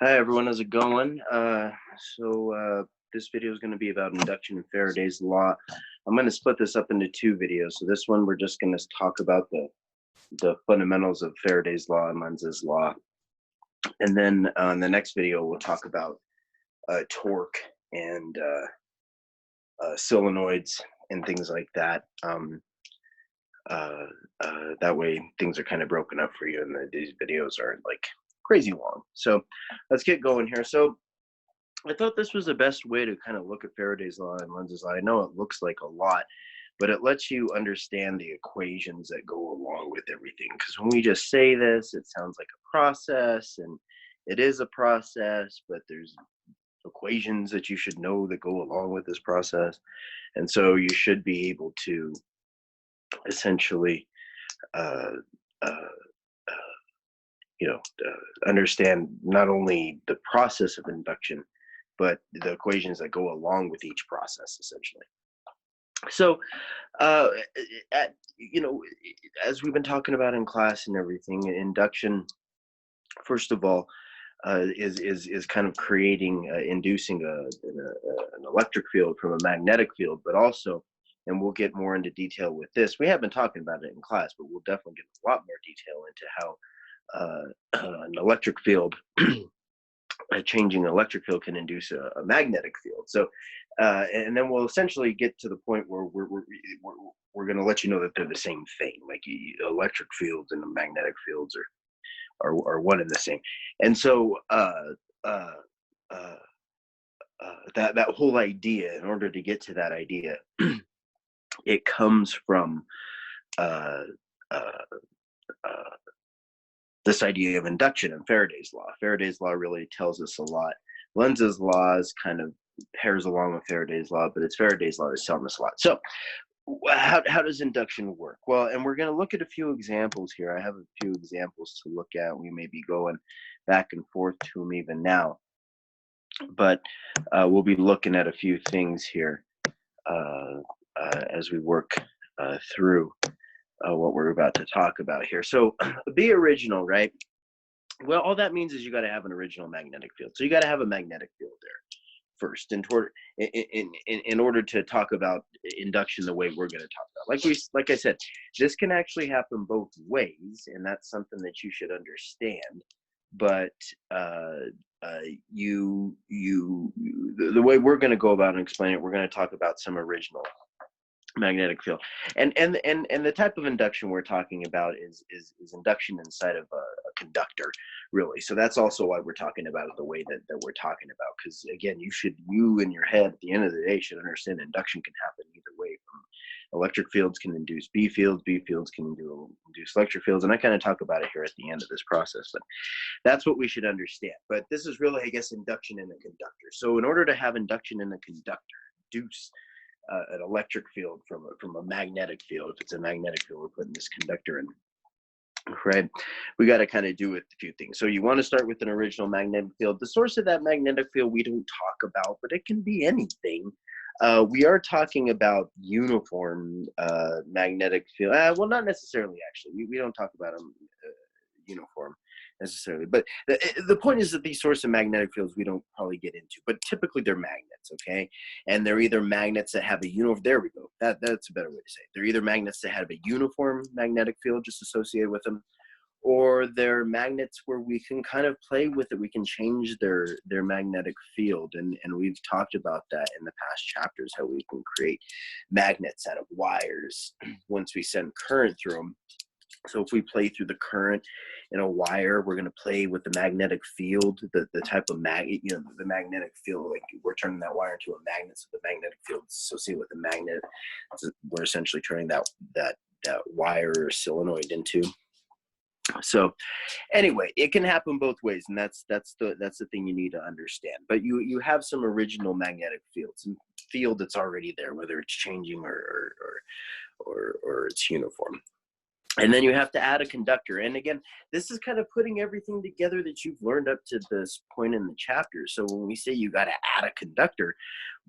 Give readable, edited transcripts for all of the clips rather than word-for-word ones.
Hi everyone, how's it going? This video is going to be about induction and Faraday's law. I'm going to split this up into two videos. So this one we're just going to talk about the fundamentals of Faraday's law and Lenz's law, and then on the next video we'll talk about torque and solenoids and things like that. That way things are kind of broken up for you, and these videos aren't like crazy long. So let's get going here. So I thought this was the best way to kind of look at Faraday's law and Lenz's law. I know it looks like a lot, but it lets you understand the equations that go along with everything. Because when we just say this, it sounds like a process, and it is a process, but there's equations that you should know that go along with this process. And so you should be able to essentially understand not only the process of induction, but the equations that go along with each process, essentially. So, as we've been talking about in class and everything, induction, first of all, is kind of creating, inducing an electric field from a magnetic field, but also, and we'll get more into detail with this. We have been talking about it in class, but we'll definitely get a lot more detail into how an electric field, a changing electric field, can induce a magnetic field. So, and then we'll essentially get to the point where we're going to let you know that they're the same thing. Like electric fields and the magnetic fields are one and the same. And so that whole idea, in order to get to that idea, it comes from this idea of induction and Faraday's law. Faraday's law really tells us a lot. Lenz's laws kind of pairs along with Faraday's law, but it's Faraday's law that's telling us a lot. So how does induction work? Well, and we're going to look at a few examples here. I have a few examples to look at. We may be going back and forth to them even now, but we'll be looking at a few things here as we work through what we're about to talk about here. So be original, right? Well, all that means is you got to have an original magnetic field. So you got to have a magnetic field there first, in order to talk about induction the way we're going to talk about. Like I said, this can actually happen both ways, and that's something that you should understand. But the way we're going to go about and explain it, we're going to talk about some original magnetic field, and the type of induction we're talking about is induction inside of a conductor, really. So that's also why we're talking about it the way that we're talking about, because again, you in your head at the end of the day should understand induction can happen either way. From electric fields can induce B fields can induce electric fields, and I kind of talk about it here at the end of this process, but that's what we should understand. But this is really, I guess, induction in a conductor. So in order to have induction in a conductor, induce an electric field from a magnetic field. If it's a magnetic field, we're putting this conductor in, right? We got to kind of do a few things. So you want to start with an original magnetic field. The source of that magnetic field we don't talk about, but it can be anything. We are talking about uniform magnetic field. Well, not necessarily, actually. We don't talk about them uniform necessarily, but the point is that these sorts of magnetic fields we don't probably get into, but typically they're magnets, okay? And they're either magnets that have a uniform, there we go, that's a better way to say it. They're either magnets that have a uniform magnetic field just associated with them, or they're magnets where we can kind of play with it. We can change their magnetic field, and we've talked about that in the past chapters, how we can create magnets out of wires once we send current through them. So if we play through the current in a wire, we're going to play with the magnetic field, the type of the magnetic field, like we're turning that wire into a magnet. So the magnetic field is associated with the magnet. So we're essentially turning that wire or solenoid into. So anyway, it can happen both ways, and that's the thing you need to understand. But you have some original magnetic fields, and field that's already there, whether it's changing or it's uniform. And then you have to add a conductor. And again, this is kind of putting everything together that you've learned up to this point in the chapter. So when we say you got to add a conductor,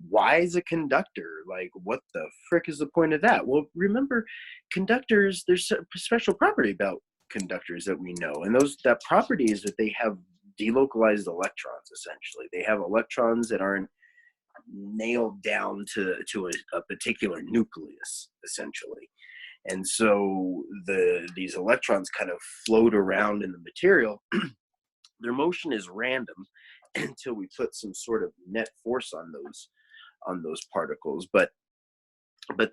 why is a conductor? Like, what the frick is the point of that? Well, remember, conductors, there's a special property about conductors that we know. And that property is that they have delocalized electrons, essentially. They have electrons that aren't nailed down to a particular nucleus, essentially. And so these electrons kind of float around in the material. Their motion is random until we put some sort of net force on those particles, but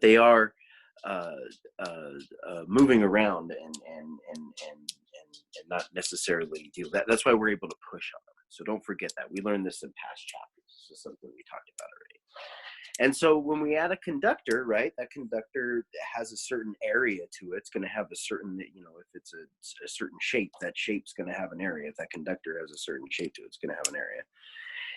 they are moving around and not necessarily deal. That's why we're able to push on them. So don't forget that. We learned this in past chapters. This is something we talked about already. And so when we add a conductor, right, that conductor has a certain area to it. It's going to have a certain, if it's a certain shape, that shape's going to have an area. If that conductor has a certain shape to it, it's going to have an area.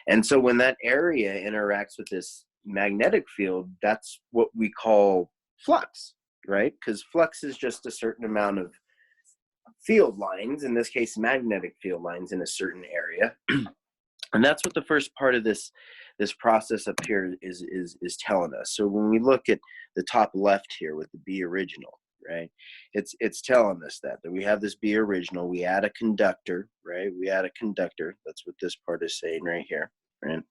And so when that area interacts with this magnetic field, that's what we call flux, right? Because flux is just a certain amount of field lines, in this case, magnetic field lines in a certain area. And that's what the first part of this process up here is telling us. So when we look at the top left here with the B original, right, it's telling us that we have this B original, we add a conductor, right? We add a conductor. That's what this part is saying right here, right?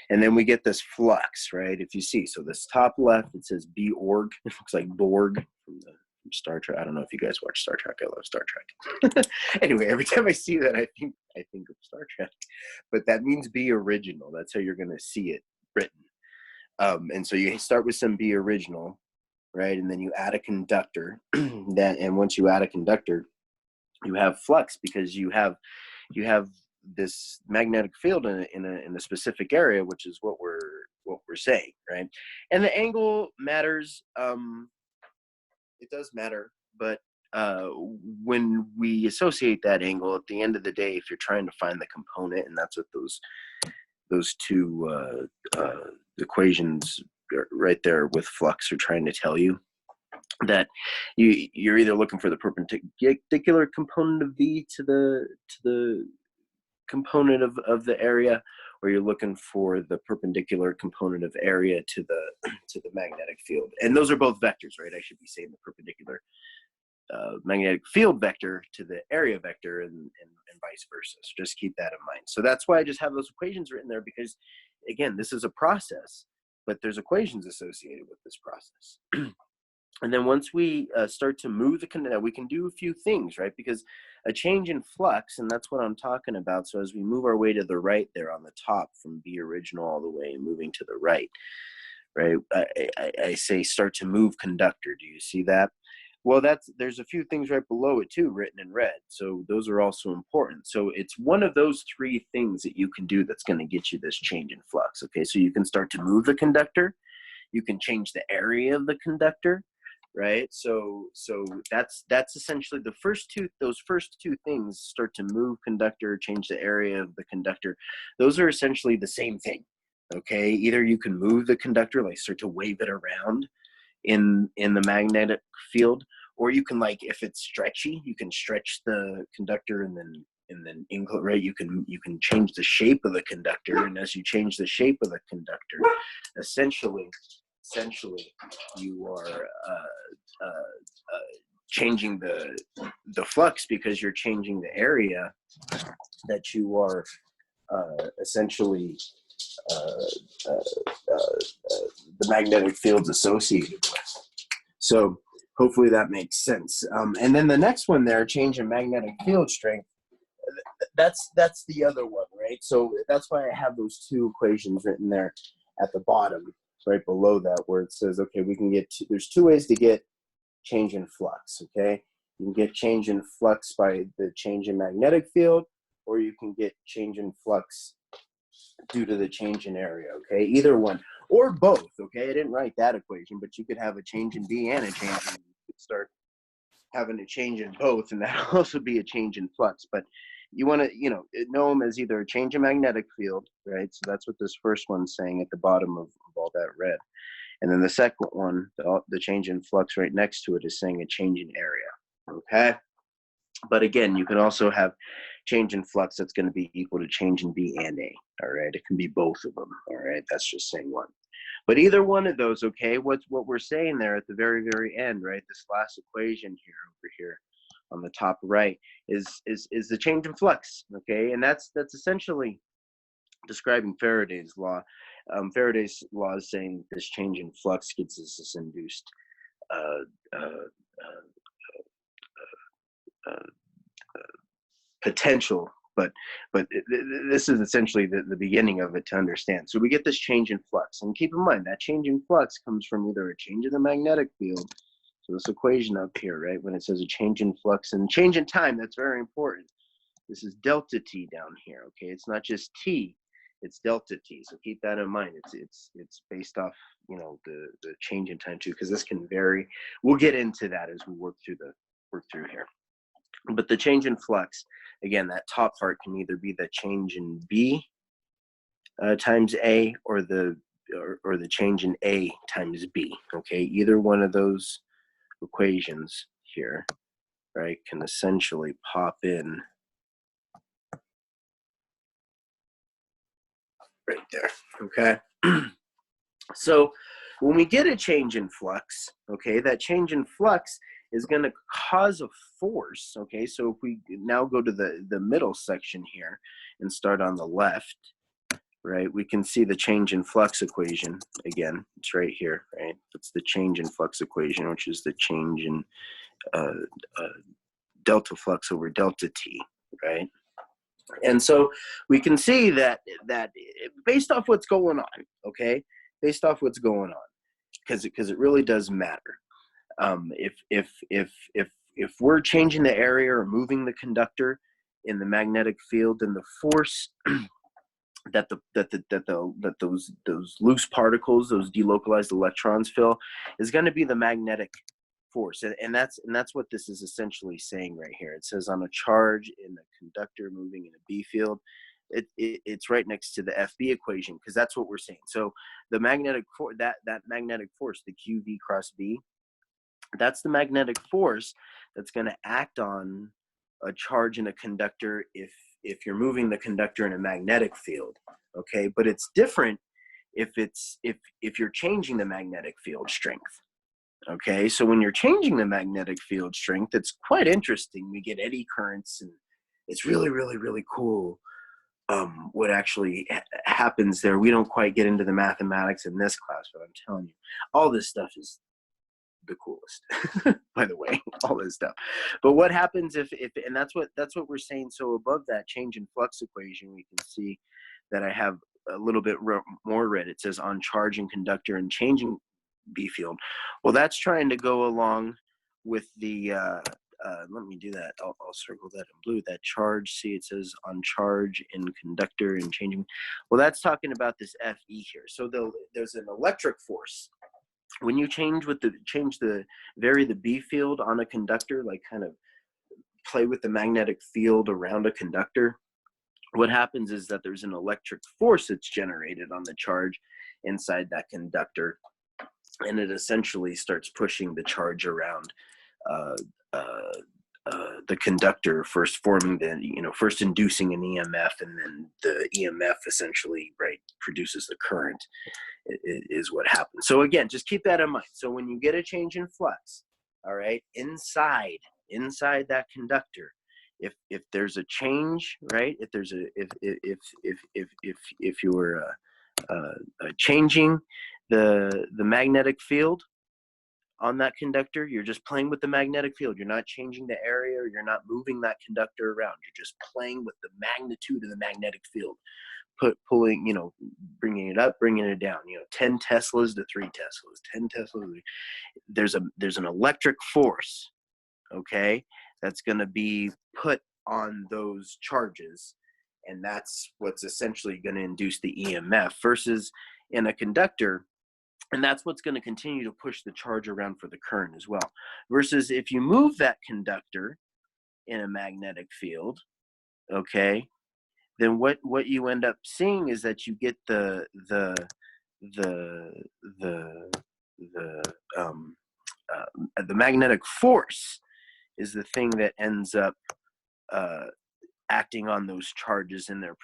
And then we get this flux, right? If you see, so this top left, it says B org. It looks like Borg from Star Trek. I don't know if you guys watch Star Trek. I love Star Trek. Anyway, every time I see that, I think of Star Trek. But that means B original. That's how you're going to see it written. And so you start with some B original, right? And then you add a conductor. And once you add a conductor, you have flux, because you have this magnetic field in a specific area, which is what we're saying, right? And the angle matters. It does matter, but when we associate that angle, at the end of the day, if you're trying to find the component, and that's what those two equations right there with flux are trying to tell you, that you're either looking for the perpendicular component of V to the component of the area, or you're looking for the perpendicular component of area to the magnetic field. And those are both vectors, right? I should be saying the perpendicular magnetic field vector to the area vector, and vice versa. So just keep that in mind. So that's why I just have those equations written there, because again, this is a process, but there's equations associated with this process. And then once we start to move the conductor, we can do a few things, right? Because a change in flux, and that's what I'm talking about. So as we move our way to the right there on the top, from B original all the way moving to the right, I say start to move conductor. Do you see that? Well, there's a few things right below it too, written in red. So those are also important. So it's one of those three things that you can do that's going to get you this change in flux. Okay, so you can start to move the conductor. You can change the area of the conductor. Right, so that's essentially those first two things, start to move conductor, change the area of the conductor. Those are essentially the same thing. Okay, either you can move the conductor, like start to wave it around in the magnetic field, or you can, like, if it's stretchy, you can stretch the conductor and then right, you can change the shape of the conductor, and as you change the shape of the conductor, essentially you are changing the flux, because you're changing the area that you are essentially the magnetic field's associated with. So hopefully that makes sense. And then the next one there, change in magnetic field strength, that's the other one, right? So that's why I have those two equations written there at the bottom, right below that, where it says, okay, we can get there's two ways to get change in flux. Okay, you can get change in flux by the change in magnetic field, or you can get change in flux due to the change in area. Okay, either one or both. Okay, I didn't write that equation, but you could have a change in B and a change in, you could start having a change in both, and that'll also be a change in flux. But you want to, know them as either a change in magnetic field, right? So that's what this first one's saying at the bottom of all that red. And then the second one, the change in flux right next to it, is saying a change in area, okay? But again, you can also have change in flux that's going to be equal to change in B and A, all right? It can be both of them, all right? That's just saying one. But either one of those, okay, what we're saying there at the very, very end, right, this last equation here, over here on the top right is the change in flux. Okay, and that's essentially describing Faraday's law. Faraday's law is saying this change in flux gives us this induced potential, but this is essentially the beginning of it to understand. So we get this change in flux, and keep in mind that change in flux comes from either a change in the magnetic field. So this equation up here, right, when it says a change in flux and change in time, that's very important. This is delta t down here. Okay, it's not just t, it's delta t. So keep that in mind. It's based off, you know, the change in time too, because this can vary. We'll get into that as we work through here. But the change in flux, again, that top part can either be the change in B times A, or the change in A times B. Okay, either one of those equations here, right, can essentially pop in right there. Okay. So when we get a change in flux, okay, that change in flux is going to cause a force. Okay, so if we now go to the middle section here and start on the left, right, we can see the change in flux equation. Again, it's right here, right? It's the change in flux equation, which is the change in delta flux over delta t, right? And so we can see that based off what's going on, okay, based off what's going on, because it really does matter. If we're changing the area or moving the conductor in the magnetic field, then the force that those loose particles, those delocalized electrons feel, is going to be the magnetic force, and that's what this is essentially saying right here. It says on a charge in a conductor moving in a B field, it's right next to the FB equation, because that's what we're saying. So the magnetic force, that magnetic force, the QV cross B, that's the magnetic force that's going to act on a charge in a conductor if you're moving the conductor in a magnetic field. Okay, but it's different if you're changing the magnetic field strength. Okay, so when you're changing the magnetic field strength, it's quite interesting. We get eddy currents, and it's really, really, really cool what actually happens there. We don't quite get into the mathematics in this class, but I'm telling you, all this stuff is the coolest. By the way, all this stuff. But what happens if and that's what we're saying. So above that change in flux equation, we can see that I have a little bit more red. It says on charge and conductor and changing B field. Well, that's trying to go along with the let me do that. I'll circle that in blue. That charge, see, it says on charge in conductor and changing. Well, that's talking about this FE here. So there's an electric force. When you vary the B field on a conductor, like kind of play with the magnetic field around a conductor, what happens is that there's an electric force that's generated on the charge inside that conductor, and it essentially starts pushing the charge around the conductor, first inducing an EMF, and then the EMF essentially, right, produces the current, is what happens. So again, just keep that in mind. So when you get a change in flux, all right, inside that conductor, if there's a change, right, if you're changing the magnetic field on that conductor, you're just playing with the magnetic field. You're not changing the area, or you're not moving that conductor around. You're just playing with the magnitude of the magnetic field, pulling, bringing it up, bringing it down. 10 Teslas to 3 Teslas, 10 Teslas. There's an electric force, okay, that's going to be put on those charges, and that's what's essentially going to induce the EMF, versus in a conductor. And that's what's going to continue to push the charge around for the current as well. Versus if you move that conductor in a magnetic field, okay, then what you end up seeing is that you get the magnetic force is the thing that ends up acting on those charges, and they're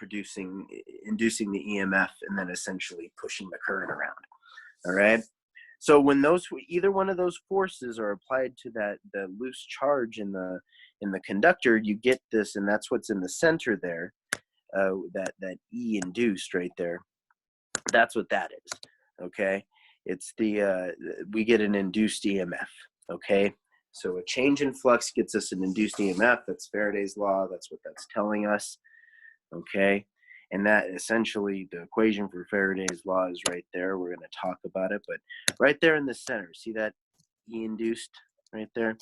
inducing the EMF, and then essentially pushing the current around. All right. So when either one of those forces are applied to the loose charge in the conductor, you get this, and that's what's in the center there, that E induced right there. That's what that is. Okay, it's we get an induced EMF. Okay, so a change in flux gets us an induced EMF. That's Faraday's law. That's what that's telling us. Okay, and that essentially, the equation for Faraday's law is right there. We're going to talk about it, but right there in the center, see that E induced right there?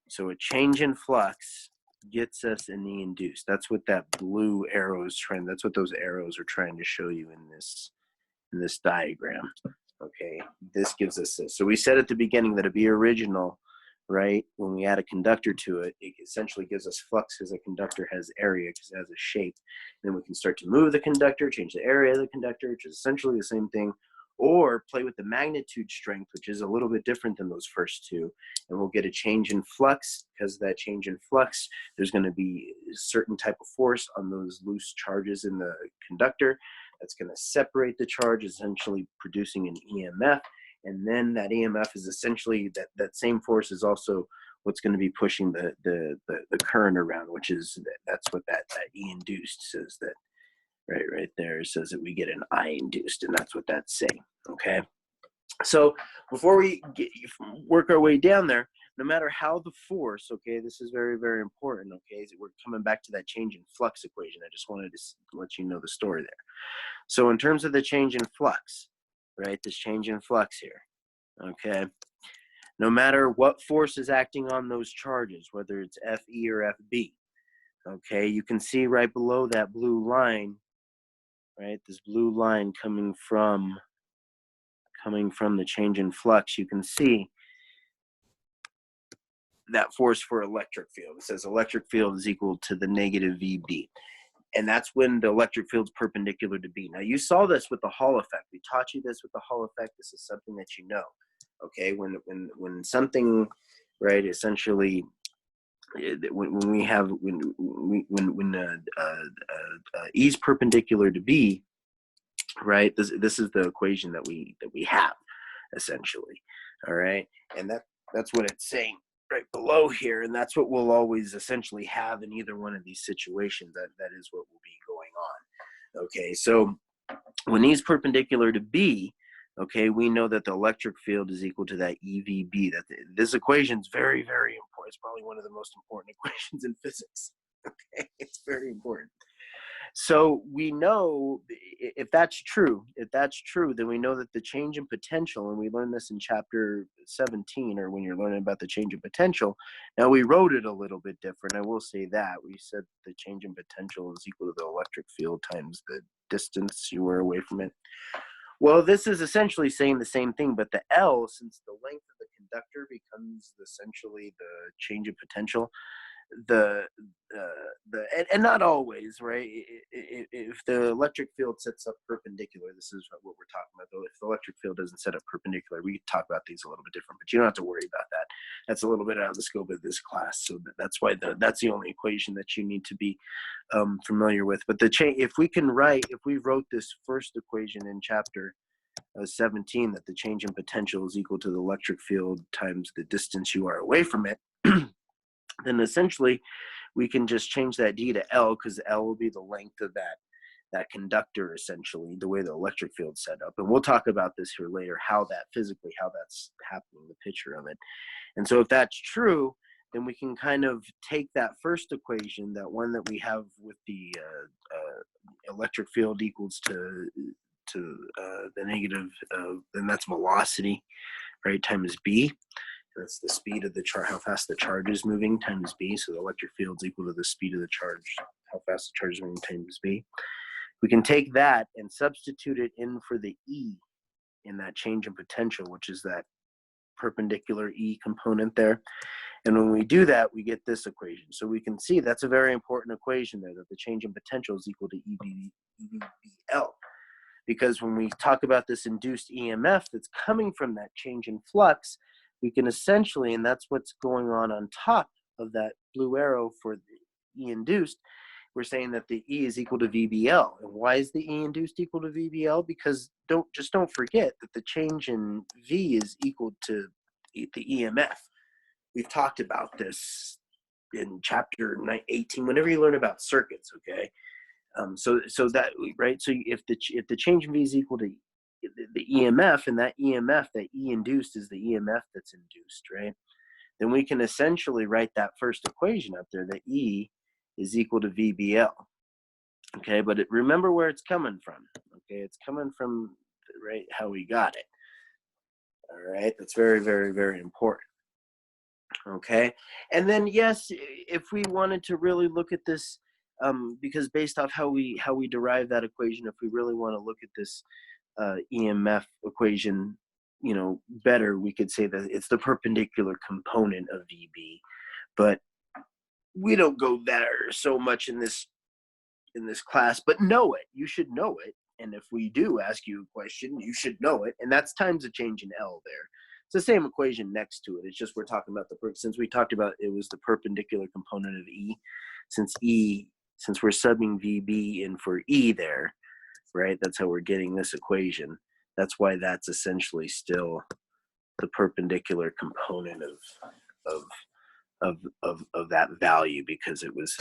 So a change in flux gets us an E induced. That's what that blue arrow is trying. That's what those arrows are trying to show you in this diagram. Okay, this gives us this. So we said at the beginning that a B original, right, when we add a conductor to it, it essentially gives us flux because a conductor has area because it has a shape. Then we can start to move the conductor, change the area of the conductor, which is essentially the same thing, or play with the magnitude strength, which is a little bit different than those first two, and we'll get a change in flux. Because that change in flux, there's going to be a certain type of force on those loose charges in the conductor that's going to separate the charge, essentially producing an EMF. And then that EMF is essentially that same force is also what's going to be pushing the current around, which is that's what that E induced says. That right there says that we get an I induced, and that's what that's saying. Okay, so before we work our way down there, no matter how the force, okay, this is very, very important. Okay, so we're coming back to that change in flux equation. I just wanted to let you know the story there. So in terms of the change in flux, right, this change in flux here, okay, no matter what force is acting on those charges, whether it's Fe or Fb, okay, you can see right below that blue line, right, this blue line coming from the change in flux, you can see that force for electric field. It says electric field is equal to the negative VB. And that's when the electric field's perpendicular to B. Now, you saw this with the Hall effect. We taught you this with the Hall effect. This is something that you know. Okay, when something, right, essentially, when E is perpendicular to B, right, this is the equation that we have, essentially. All right, and that's what it's saying right below here, and that's what we'll always essentially have in either one of these situations. That is what will be going on. Okay, so when E is perpendicular to B, okay, we know that the electric field is equal to that EVB. This equation is very, very important. It's probably one of the most important equations in physics. Okay, it's very important. So we know, if that's true, then we know that the change in potential, and we learned this in chapter 17, or when you're learning about the change in potential. Now, we wrote it a little bit different. I will say that. We said the change in potential is equal to the electric field times the distance you were away from it. Well, this is essentially saying the same thing, but the L, since the length of the conductor becomes essentially the change in potential, and not always, right? If the electric field sets up perpendicular, this is what we're talking about. Though, if the electric field doesn't set up perpendicular, we talk about these a little bit different, but you don't have to worry about that. That's a little bit out of the scope of this class, so that's why that's the only equation that you need to be familiar with. But if we wrote this first equation in chapter 17, that the change in potential is equal to the electric field times the distance you are away from it, then essentially we can just change that D to L, because L will be the length of that conductor, essentially, the way the electric field's set up. And we'll talk about this here later, how that's happening, the picture of it. And so if that's true, then we can kind of take that first equation, that one that we have with the electric field equals to the negative, and that's velocity, right, times B. That's the speed of the charge, how fast the charge is moving, times B. So the electric field is equal to the speed of the charge, how fast the charge is moving, times B. We can take that and substitute it in for the E in that change in potential, which is that perpendicular E component there. And when we do that, we get this equation. So we can see that's a very important equation there, that the change in potential is equal to EVBL. Because when we talk about this induced EMF that's coming from that change in flux, we can essentially, and that's what's going on top of that blue arrow for the E induced, we're saying that the E is equal to VBL. And why is the E induced equal to VBL? Because don't forget that the change in V is equal to the EMF. We've talked about this in chapter 18, whenever you learn about circuits, okay? So that, right? So if the change in V is equal to the EMF, and that EMF, that E induced, is the EMF that's induced, right? Then we can essentially write that first equation up there, that E is equal to VBL. Okay, but remember where it's coming from. Okay, it's coming from, right, how we got it. All right, that's very, very, very important. Okay, and then yes, if we wanted to really look at this, because based off how we derive that equation, if we really want to look at this EMF equation, you know, better, we could say that it's the perpendicular component of VB, but we don't go there so much in this class. But know it, you should know it, and if we do ask you a question, you should know it, and that's times the change in L there. It's the same equation next to it. It's just we're talking about since we talked about it was the perpendicular component of E, since we're subbing VB in for E there, right? That's how we're getting this equation. That's why that's essentially still the perpendicular component of that value, because it was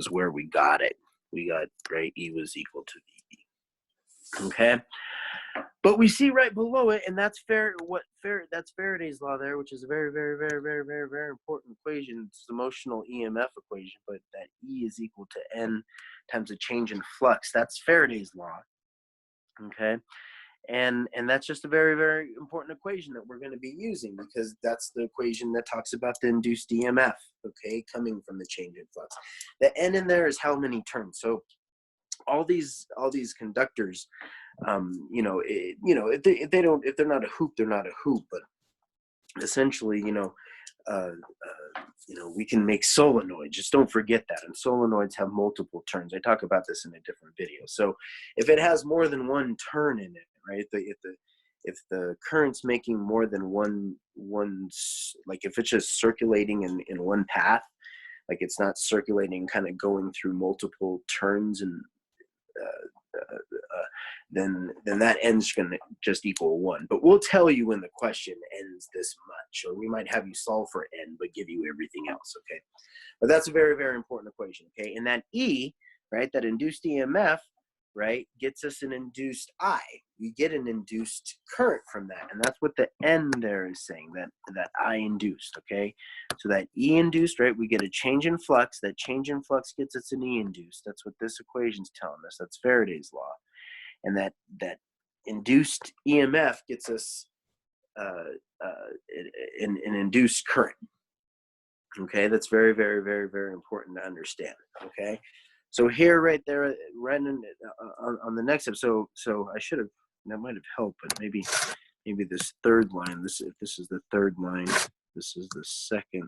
where we got it. We got, right, E was equal to VB. Okay, but we see right below it, and that's that's Faraday's law there, which is a very, very, very, very, very, very important equation. It's the motional EMF equation, but that E is equal to N times a change in flux. That's Faraday's law. Okay, and that's just a very, very important equation that we're going to be using, because that's the equation that talks about the induced EMF, okay, coming from the change in flux. The N in there is how many turns. So all these conductors, if they're not a hoop, they're not a hoop. But essentially, we can make solenoids. Just don't forget that. And solenoids have multiple turns. I talk about this in a different video. So if it has more than one turn in it, right? If the current's making more than one, like if it's just circulating in one path, like it's not circulating, kind of going through multiple turns, and then that N's going to just equal 1. But we'll tell you when the question ends this much, or we might have you solve for N but give you everything else, okay? But that's a very, very important equation, okay? And that E, right, that induced EMF, right, gets us an induced I. We get an induced current from that, and that's what the N there is saying, that I induced, okay? So that E induced, right, we get a change in flux. That change in flux gets us an E induced. That's what this equation's telling us. That's Faraday's law. And that induced EMF gets us an induced current. Okay, that's very, very, very, very important to understand. Okay, so here, right there, right on the next step. So I should have, that might have helped, but maybe this third line. If this is the third line, this is the second.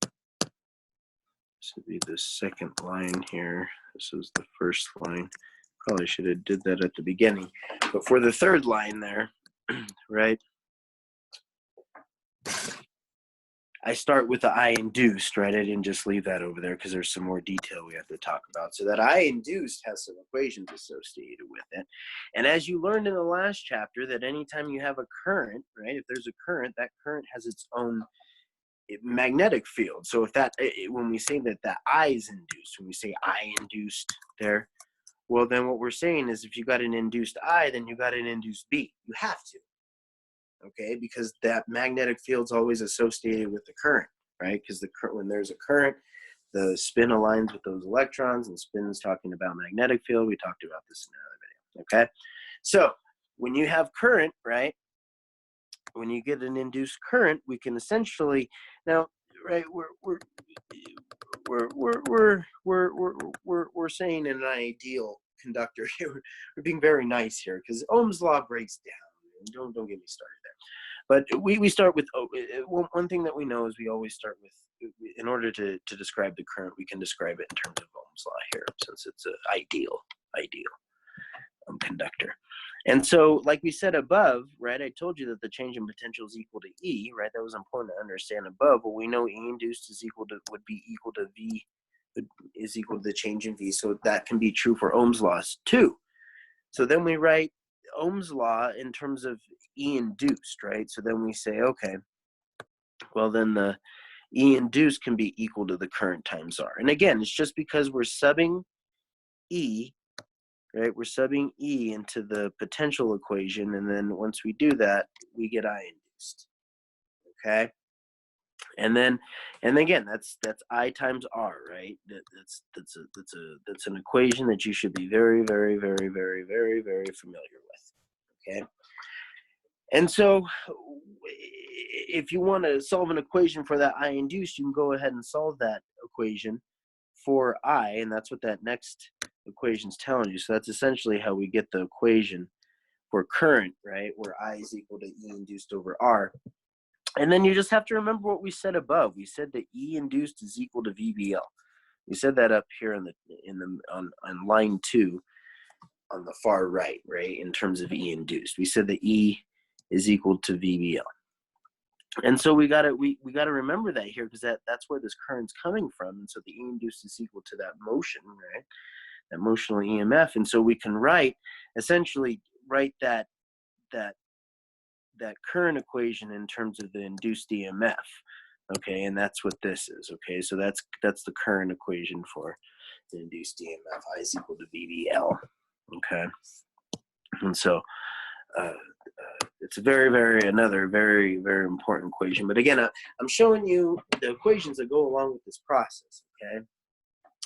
This would be the second line here. This is the first line. Probably should have did that at the beginning. But for the third line there, right, I start with the I induced, right? I didn't just leave that over there because there's some more detail we have to talk about. So that I induced has some equations associated with it. And as you learned in the last chapter, that anytime you have a current, right, if there's a current, that current has its own magnetic field. So if when we say that I is induced, when we say I induced there, well, then what we're saying is if you got an induced I, then you got an induced B. You have to, okay? Because that magnetic field's always associated with the current, right? Because when there's a current, the spin aligns with those electrons, and spin's talking about magnetic field. We talked about this in another video, okay? So when you have current, right, when you get an induced current, we can essentially, now, right, we're saying in an ideal conductor here, we're being very nice here, because Ohm's law breaks down. Don't get me started there. But we start with, one thing that we know is we always start with, in order to describe the current, we can describe it in terms of Ohm's law here, since it's an ideal conductor. And so, like we said above, right, I told you that the change in potential is equal to E, right? That was important to understand above. Well, we know E induced would be equal to V, is equal to the change in V. So that can be true for Ohm's law too. So then we write Ohm's law in terms of E induced, right? So then we say, okay, well then the E induced can be equal to the current times R. And again, it's just because we're subbing E, right? We're subbing E into the potential equation, and then once we do that, we get I induced, okay? And again, that's I times R, right? That's an equation that you should be very, very, very, very, very, very familiar with, okay? And so if you want to solve an equation for that I induced, you can go ahead and solve that equation for I, and that's what that next equation is telling you. So that's essentially how we get the equation for current, right, where I is equal to E induced over R. And then you just have to remember what we said above. We said that E induced is equal to VBL. We said that up here on line 2 on the far right, in terms of E induced. We said that E is equal to VBL. And so we gotta remember that here, because that's where this current's coming from. And so the E induced is equal to that motion, right? That motional EMF. And so we can essentially write that current equation in terms of the induced EMF. Okay, and that's what this is. Okay, so that's the current equation for the induced EMF. I is equal to VBL. Okay, and so it's another very, very important equation. But again, I'm showing you the equations that go along with this process. Okay,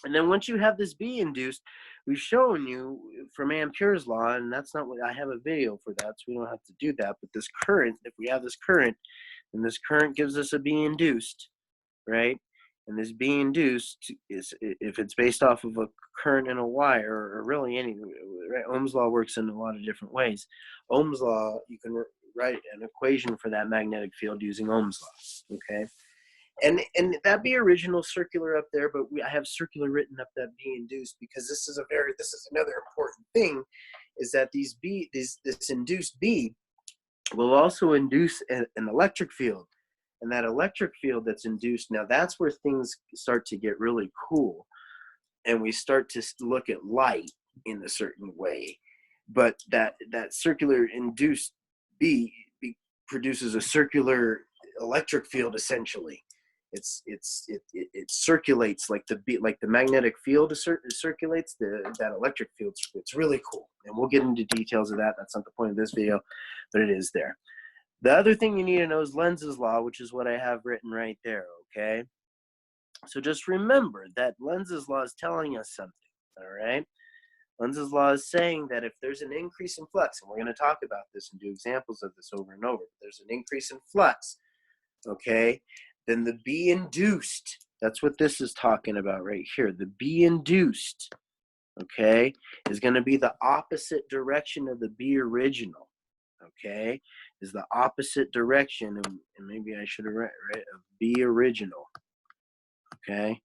and then once you have this B induced, we've shown you from Ampere's law, and that's not what I have a video for that, so we don't have to do that. But this current, if we have this current, and this current gives us a B induced, right? And this B induced is, if it's based off of a current in a wire, or really any, right? Ohm's law works in a lot of different ways. Ohm's law, you can write an equation for that magnetic field using Ohm's law, okay? And that B original circular up there, but I have circular written up that B induced, because this is another important thing, is that this induced B will also induce an electric field. And that electric field that's induced, now that's where things start to get really cool, and we start to look at light in a certain way. But that circular induced B produces a circular electric field, essentially. It circulates like the magnetic field circulates. That electric field, it's really cool, and we'll get into details of that. That's not the point of this video, but it is there. The other thing you need to know is Lenz's law, which is what I have written right there, okay? So just remember that Lenz's law is telling us something, all right? Lenz's law is saying that if there's an increase in flux, and we're going to talk about this and do examples of this over and over, if there's an increase in flux, okay, then the B induced, that's what this is talking about right here, the B induced, okay, is going to be the opposite direction of the B original, okay, is the opposite direction, and maybe I should have read, right, of B original, okay,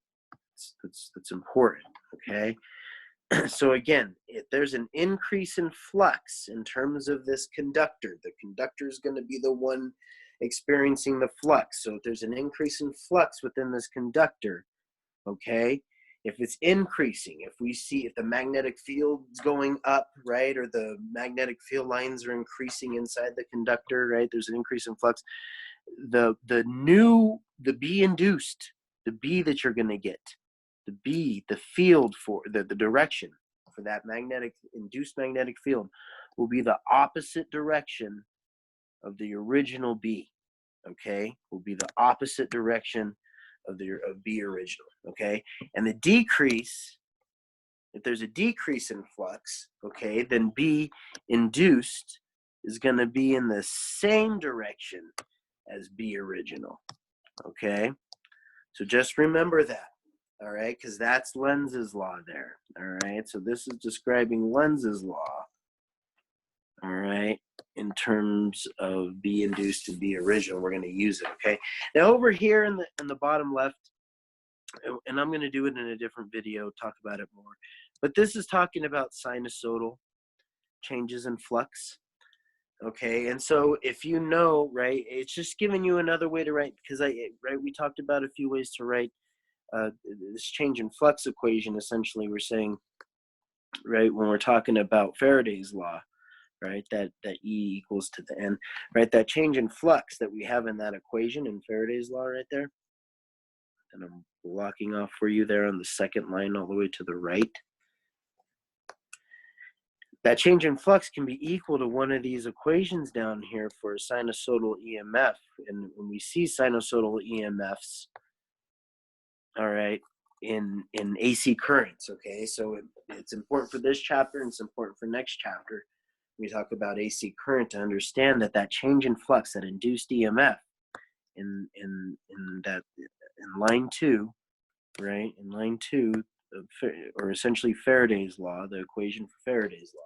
that's important, okay. So again, if there's an increase in flux in terms of this conductor, the conductor is going to be the one experiencing the flux. So if there's an increase in flux within this conductor, okay, if it's increasing, if the magnetic field is going up, right, or the magnetic field lines are increasing inside the conductor, right, there's an increase in flux, the B induced, the B that you're going to get, the field for the direction for that induced magnetic field will be the opposite direction of the original B, okay, will be the opposite direction of B original, okay. And the decrease, if there's a decrease in flux, okay, then B induced is going to be in the same direction as B original, okay. So just remember that, all right, because that's Lenz's law there, all right. So this is describing Lenz's law, all right, in terms of B induced and B original. We're going to use it, okay. Now over here in the bottom left, and I'm going to do it in a different video, talk about it more, but this is talking about sinusoidal changes in flux, okay. And so if you know, right, it's just giving you another way to write, because we talked about a few ways to write this change in flux equation, essentially we're saying, right, when we're talking about Faraday's law, right, that E equals to the N, right, that change in flux that we have in that equation in Faraday's law right there, and I'm blocking off for you there on the second line all the way to the right. That change in flux can be equal to one of these equations down here for a sinusoidal EMF. And when we see sinusoidal EMFs, all right, in AC currents, okay? So it's important for this chapter and it's important for next chapter. We talk about AC current to understand that change in flux, that induced EMF in line 2, right? In line 2, or essentially Faraday's law, the equation for Faraday's law.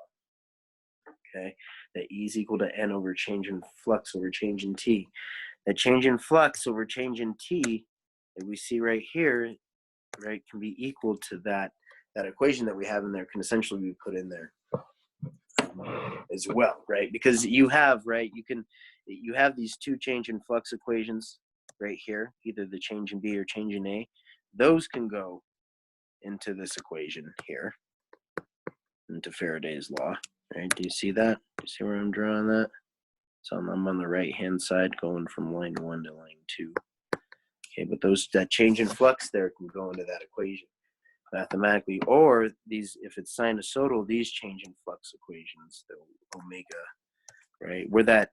Okay, that E is equal to N over change in flux over change in T. That change in flux over change in T that we see right here, right, can be equal to that equation that we have in there, can essentially be put in there as well, right? Because you have, right, you have these two change in flux equations right here, either the change in B or change in A. Those can go into this equation here, into Faraday's law. Right, do you see that? Do you see where I'm drawing that? So I'm on the right-hand side going from line 1 to line 2. Okay, but that change in flux there can go into that equation mathematically. Or these, if it's sinusoidal, these change in flux equations, the omega, right? Where that,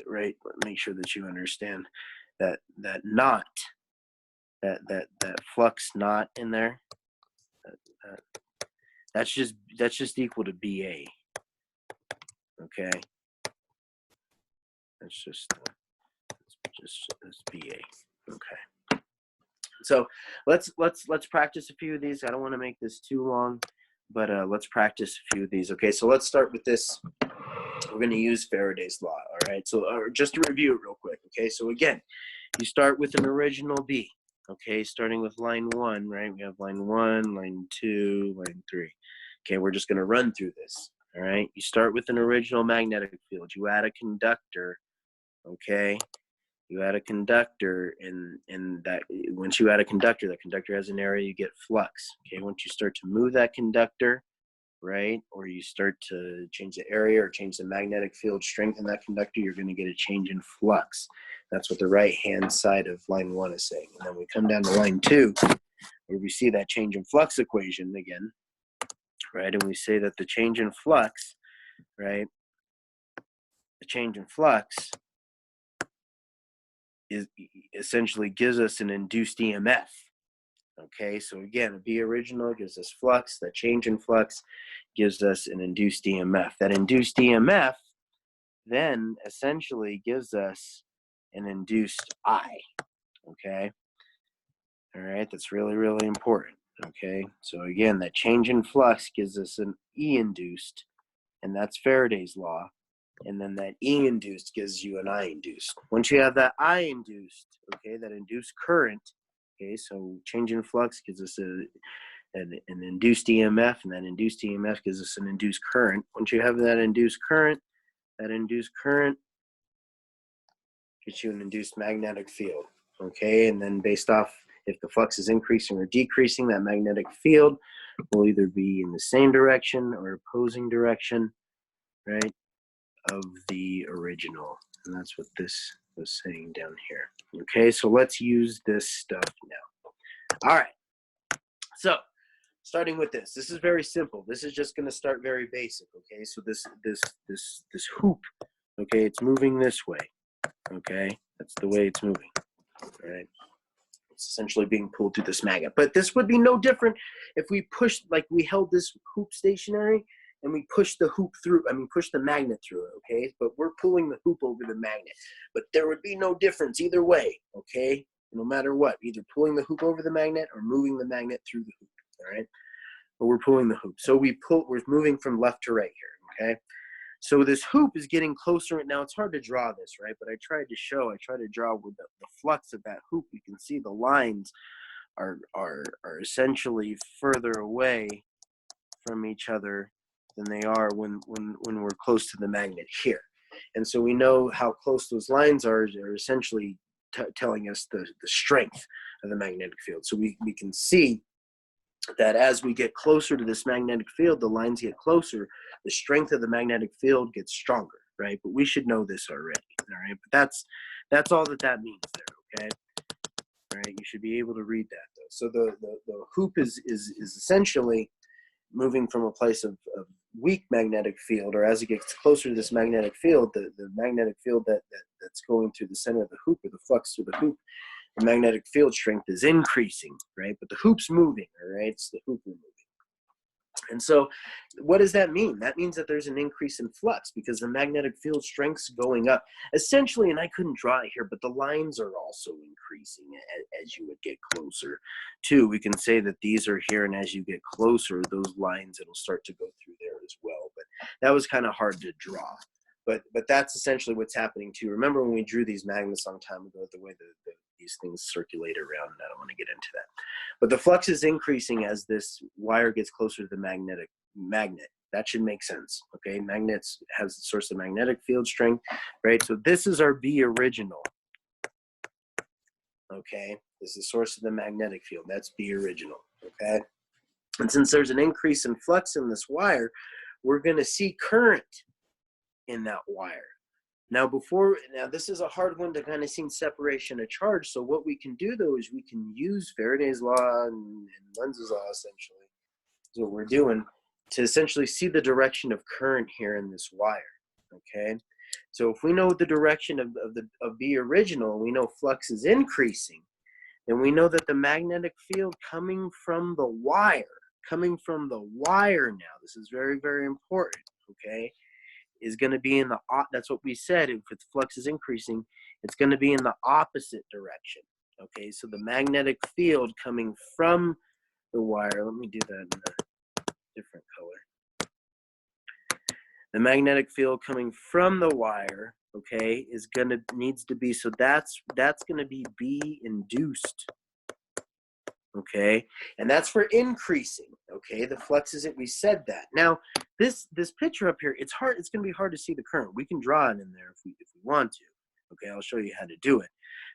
right, make sure that you understand that knot, that flux knot in there, that's just equal to BA. Okay, that's BA. Okay, so let's practice a few of these. I don't want to make this too long, but let's practice a few of these. Okay, so let's start with this. We're going to use Faraday's law. All right, so just to review it real quick. Okay, so again, you start with an original B. Okay, starting with line 1, right? We have line 1, line 2, line 3. Okay, we're just going to run through this. All right, you start with an original magnetic field. You add a conductor. Okay, you add a conductor, and that once you add a conductor, that conductor has an area, you get flux. Okay, once you start to move that conductor, right, or you start to change the area or change the magnetic field strength in that conductor, you're going to get a change in flux. That's what the right-hand side of line 1 is saying. And then we come down to line 2, where we see that change in flux equation again, right, and we say that the change in flux, right, the change in flux is essentially gives us an induced EMF. Okay, so again, a B original gives us flux. That change in flux gives us an induced EMF. That induced EMF then essentially gives us an induced I. Okay, all right, that's really, really important. Okay, so again, that change in flux gives us an E induced, and that's Faraday's law. And then that E induced gives you an I induced. Once you have that I induced, okay, that induced current, okay, so change in flux gives us an induced EMF, and that induced EMF gives us an induced current. Once you have that induced current gets you an induced magnetic field, okay, and then based off if the flux is increasing or decreasing, that magnetic field will either be in the same direction or opposing direction, right, of the original. And that's what this was saying down here. Okay, so let's use this stuff now. All right, so starting with this is very simple. This is just going to start very basic. Okay, so this hoop, okay, it's moving this way. Okay, that's the way it's moving. All right, it's essentially being pulled through this magnet. But this would be no different if we pushed, like we held this hoop stationary and we push the hoop through, push the magnet through it, okay? But we're pulling the hoop over the magnet. But there would be no difference either way, okay? No matter what, either pulling the hoop over the magnet or moving the magnet through the hoop, all right? But we're pulling the hoop. So we're moving from left to right here, okay? So this hoop is getting closer. Now it's hard to draw this, right? But I tried to draw with the flux of that hoop. You can see the lines are essentially further away from each other than they are when we're close to the magnet here. And so we know how close those lines are essentially telling us the strength of the magnetic field. So we can see that as we get closer to this magnetic field, the lines get closer, the strength of the magnetic field gets stronger, right? But we should know this already, all right? But that's all that means there, okay? All right, you should be able to read that though. So the hoop is essentially moving from a place of weak magnetic field, or as it gets closer to this magnetic field, the magnetic field that's going through the center of the hoop, or the flux through the hoop, the magnetic field strength is increasing, right? But the hoop's moving, all right? It's the hoop moving. And so what does that mean? That means that there's an increase in flux because the magnetic field strength's going up. Essentially, and I couldn't draw it here, but the lines are also increasing as you would get closer too. We can say that these are here, and as you get closer, those lines, it'll start to go through there as well. But that was kind of hard to draw. But that's essentially what's happening too. Remember when we drew these magnets a long time ago, the way these things circulate around, and I don't want to get into that. But the flux is increasing as this wire gets closer to the magnet. That should make sense, okay? Magnets has the source of magnetic field strength, right? So this is our B original, okay? This is the source of the magnetic field. That's B original, okay? And since there's an increase in flux in this wire, we're going to see current in that wire. Now this is a hard one to kind of see separation of charge. So what we can do though is we can use Faraday's law and Lenz's law, essentially, is what we're doing, to essentially see the direction of current here in this wire, okay? So if we know the direction of B original, we know flux is increasing, then we know that the magnetic field coming from the wire now, this is very, very important, okay, is going to be in the, that's what we said, if its flux is increasing, it's going to be in the opposite direction, okay? So the magnetic field coming from the wire, let me do that in a different color. The magnetic field coming from the wire, okay, needs to be, so that's going to be B induced, okay? And that's for increasing, okay? The flux isn't, we said that. Now, this picture up here, it's going to be hard to see the current. We can draw it in there if we want to, okay? I'll show you how to do it.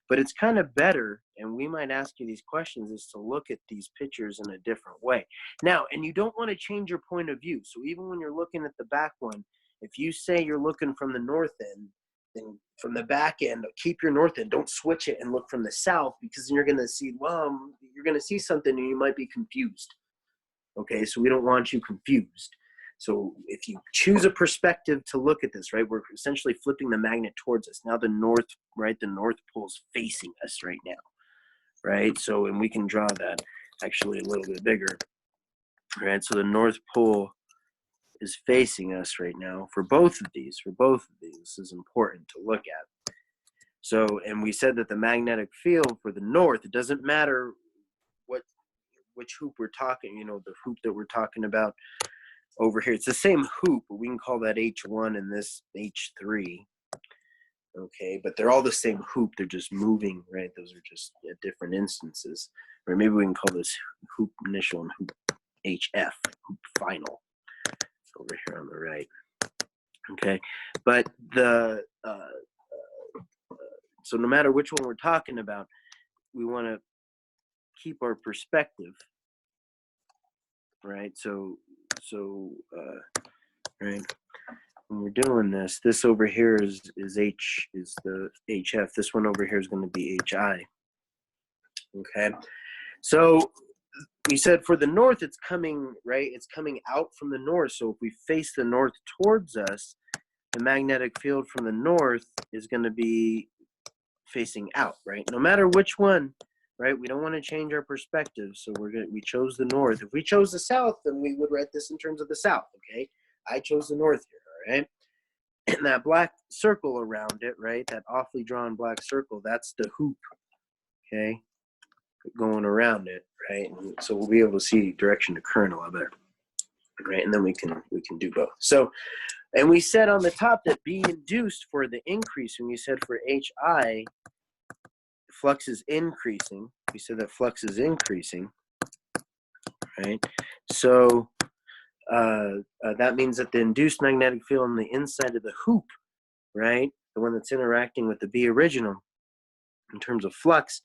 But it's kind of better, and we might ask you these questions, is to look at these pictures in a different way. Now, and you don't want to change your point of view. So even when you're looking at the back one, if you say you're looking from the north end, then from the back end, keep your north end. Don't switch it and look from the south, because then you're going to see, well, you're going to see something and you might be confused. Okay, so we don't want you confused. So if you choose a perspective to look at this, right, we're essentially flipping the magnet towards us. Now the north, right, the north pole is facing us right now, right? So, and we can draw that actually a little bit bigger, right? So the north pole is facing us right now for both of these. This is important to look at. So, and we said that the magnetic field for the north, it doesn't matter which hoop we're talking, you know, the hoop that we're talking about over here. It's the same hoop, but we can call that H1 and this H3. Okay, but they're all the same hoop. They're just moving, right? Those are just at different instances. Or maybe we can call this hoop initial and hoop HF, hoop final, over here on the right. Okay, but so no matter which one we're talking about, we want to keep our perspective, right? So right, when we're doing this over here is the HF. This one over here is going to be HI. Okay, so we said for the north, it's coming, right? It's coming out from the north. So if we face the north towards us, the magnetic field from the north is going to be facing out, right? No matter which one, right? We don't want to change our perspective. So we chose the north. If we chose the south, then we would write this in terms of the south, okay? I chose the north here, all right? And that black circle around it, right? That awfully drawn black circle, that's the hoop, okay? Going around it, right? And so we'll be able to see direction to current a lot better, right? And then we can do both. So, and we said on the top that B induced for the increase, and we said for HI, flux is increasing. We said that flux is increasing, right? So that means that the induced magnetic field on the inside of the hoop, right, the one that's interacting with the B original in terms of flux,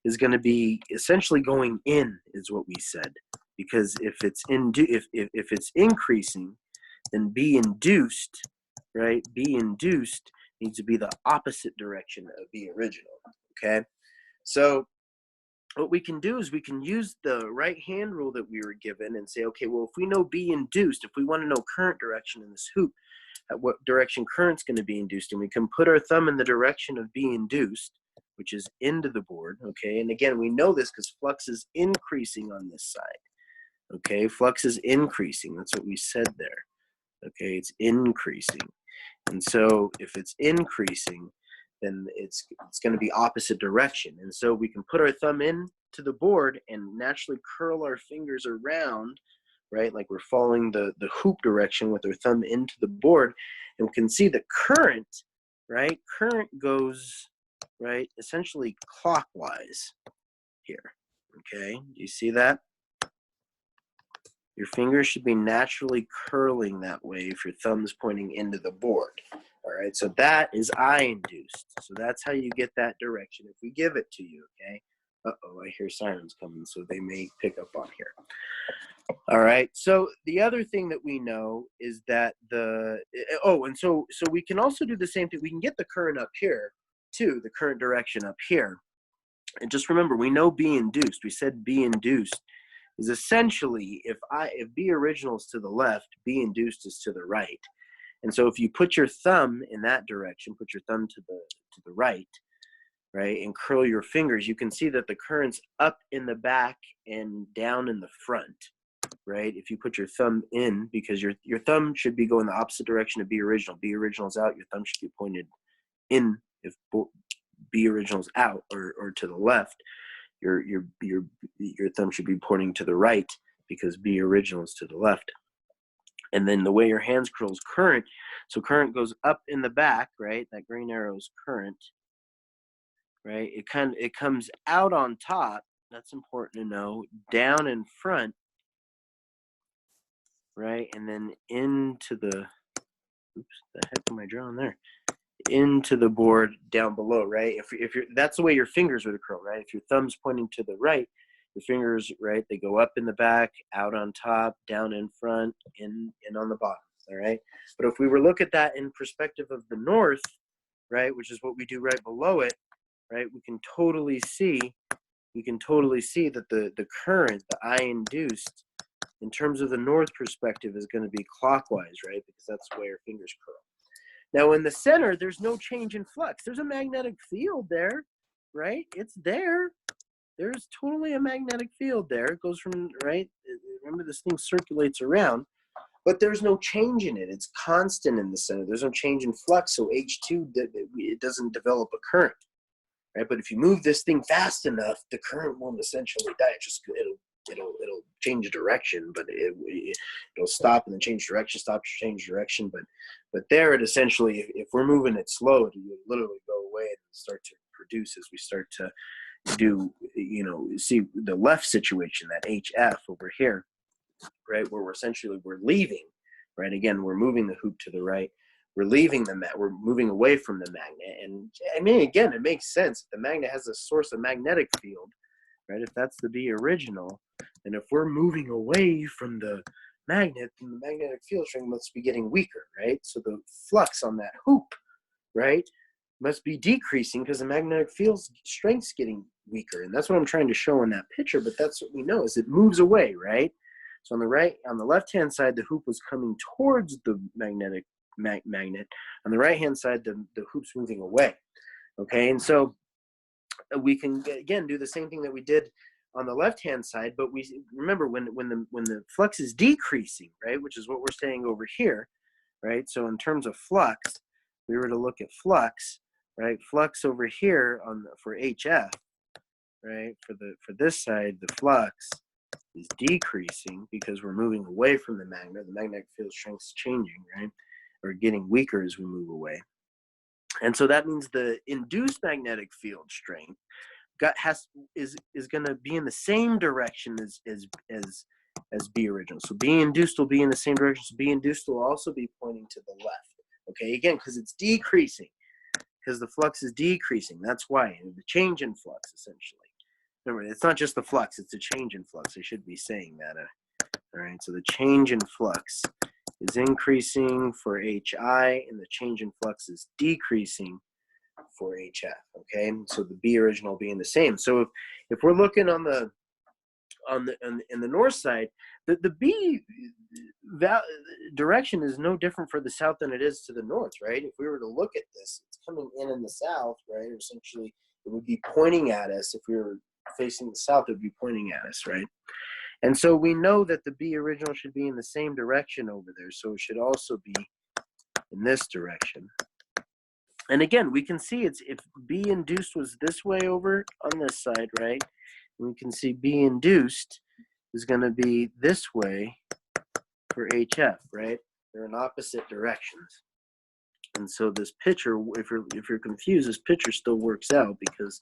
is going to be essentially going in, is what we said. Because if it's if it's increasing, then B induced, right? B induced needs to be the opposite direction of B original. Okay, so what we can do is we can use the right hand rule that we were given and say, okay, well, if we know B induced, if we want to know current direction in this hoop, at what direction current's going to be induced, and we can put our thumb in the direction of B induced, which is into the board, okay? And again, we know this because flux is increasing on this side, okay? Flux is increasing. That's what we said there, okay? It's increasing. And so if it's increasing, then it's going to be opposite direction. And so we can put our thumb into the board and naturally curl our fingers around, right? Like we're following the hoop direction with our thumb into the board. And we can see the current, right? Current goes, right, essentially clockwise here, okay? Do you see that? Your fingers should be naturally curling that way if your thumb's pointing into the board. All right, so that is I induced. So that's how you get that direction if we give it to you, okay? Uh-oh, I hear sirens coming, so they may pick up on here. All right, so the other thing that we know is that so we can also do the same thing. We can get the current up here, too, the current direction up here. And just remember, we know B induced. We said B induced is essentially, if B original is to the left, B induced is to the right. And so if you put your thumb in that direction, put your thumb to the right, and curl your fingers, you can see that the current's up in the back and down in the front, right? If you put your thumb in, because your thumb should be going the opposite direction of B original. B original is out, your thumb should be pointed in. If B original is out or to the left, your thumb should be pointing to the right because B original is to the left. And then the way your hands curl is current. So current goes up in the back, right? That green arrow is current, right? It comes out on top. That's important to know. Down in front, right? And then into the, oops, the heck am I drawing there? Into the board down below, right? If you're, that's the way your fingers would curl, right? If your thumb's pointing to the right, your fingers, right, they go up in the back, out on top, down in front, in on the bottom, all right? But if we were look at that in perspective of the north, right, which is what we do right below it, right, we can totally see that the current, the I induced, in terms of the north perspective is going to be clockwise, right, because that's the way your fingers curl. Now in the center, there's no change in flux. There's a magnetic field there, right? It's there. There's totally a magnetic field there. It goes from, right? Remember, this thing circulates around, but there's no change in it. It's constant in the center. There's no change in flux, so H2, it doesn't develop a current, right? But if you move this thing fast enough, the current won't essentially die. It'll change direction, but it'll stop and then change direction, stop, change direction. But there, it essentially, if we're moving it slow, it will literally go away and start to produce as we start to do, see the left situation, that HF over here, right, where we're leaving, right? Again, we're moving the hoop to the right. We're leaving we're moving away from the magnet. And I mean, again, it makes sense. The magnet has a source of magnetic field, right? If that's the B original, and if we're moving away from the magnet, then the magnetic field strength must be getting weaker, right? So the flux on that hoop, right, must be decreasing because the magnetic field strength's getting weaker. And that's what I'm trying to show in that picture, but that's what we know is it moves away, right? So on the left-hand side, the hoop was coming towards the magnet. On the right-hand side, the hoop's moving away, okay? And so we can, again, do the same thing that we did on the left-hand side, but we remember when the flux is decreasing, right, which is what we're saying over here, right? So in terms of flux, we were to look at flux, right? Flux over here for HF, right? For this side, the flux is decreasing because we're moving away from the magnet. The magnetic field strength is changing, right? Or getting weaker as we move away. And so that means the induced magnetic field strength is going to be in the same direction as B original. So B induced will be in the same direction. So B induced will also be pointing to the left. Okay, again, because it's decreasing, because the flux is decreasing. That's why the change in flux essentially. remember, it's not just the flux, it's a change in flux. I should be saying that. All right, so the change in flux is increasing for HI, and the change in flux is decreasing for HF, okay? So the B original being the same. So if we're looking on the in the north side, the B direction is no different for the south than it is to the north, right? If we were to look at this, it's coming in the south, right? Essentially, it would be pointing at us. If we were facing the south, it would be pointing at us, right? And so we know that the B original should be in the same direction over there, so it should also be in this direction. And again, we can see it's if B induced was this way over on this side, right? We can see B induced is going to be this way for HF, right? They're in opposite directions. And so this picture, if you're confused, this picture still works out because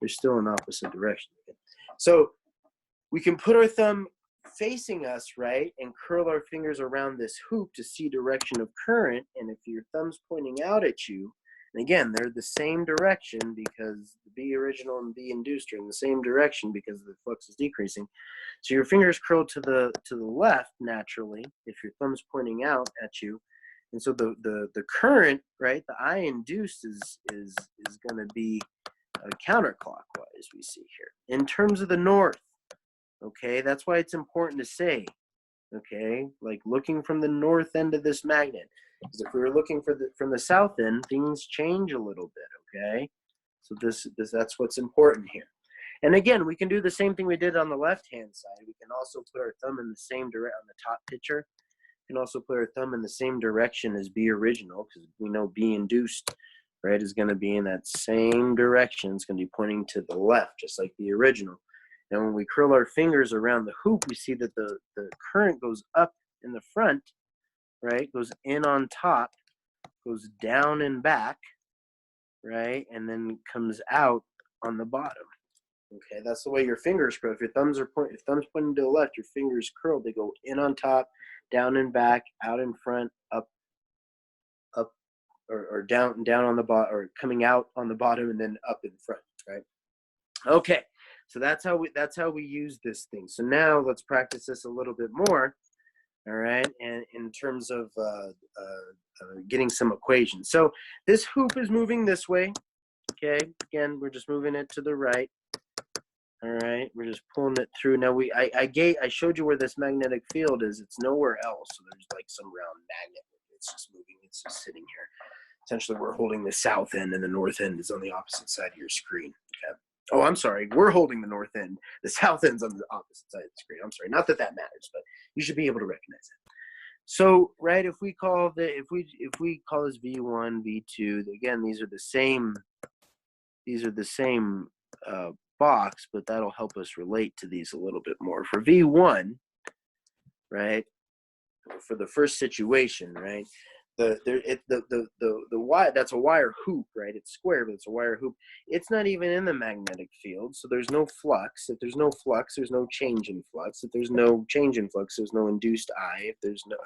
they're still in opposite directions. So we can put our thumb facing us, right, and curl our fingers around this hoop to see direction of current. And if your thumb's pointing out at you, and again, they're the same direction because the B original and B induced are in the same direction because the flux is decreasing. So your fingers curl to the left naturally if your thumb's pointing out at you. And so the current, right, the I induced is going to be counterclockwise, we see here. In terms of the north, okay, that's why it's important to say, okay, like looking from the north end of this magnet. Because if we were looking from the south end, things change a little bit, okay? So that's what's important here. And again, we can do the same thing we did on the left-hand side. We can also put our thumb in the same direction on the top picture. We can also put our thumb in the same direction as B original, because we know B induced, right, is going to be in that same direction. It's going to be pointing to the left, just like the original. And when we curl our fingers around the hoop, we see that the current goes up in the front, right, goes in on top, goes down and back, right, and then comes out on the bottom. Okay, that's the way your fingers curl. If your thumbs pointing to the left, your fingers curl. They go in on top, down and back, out in front, up, or down on the bottom, or coming out on the bottom and then up in front, right? Okay, so that's how we use this thing. So now let's practice this a little bit more. All right, and in terms of getting some equations. So this hoop is moving this way. Okay, again, we're just moving it to the right. All right, we're just pulling it through. Now I showed you where this magnetic field is. It's nowhere else. So there's like some round magnet. It's just moving. It's just sitting here. Essentially, we're holding the south end, and the north end is on the opposite side of your screen. Okay. Oh, I'm sorry. We're holding the north end. The south end's on the opposite side of the screen. I'm sorry. Not that matters, but you should be able to recognize it. So, right, if we call this V1, V2, again, these are the same box, but that'll help us relate to these a little bit more. For V1, right, for the first situation, right, the wire, that's a wire hoop, right? It's square, but it's a wire hoop. It's not even in the magnetic field, so there's no flux. If there's no flux, there's no change in flux. If there's no change in flux, there's no induced I. If there's no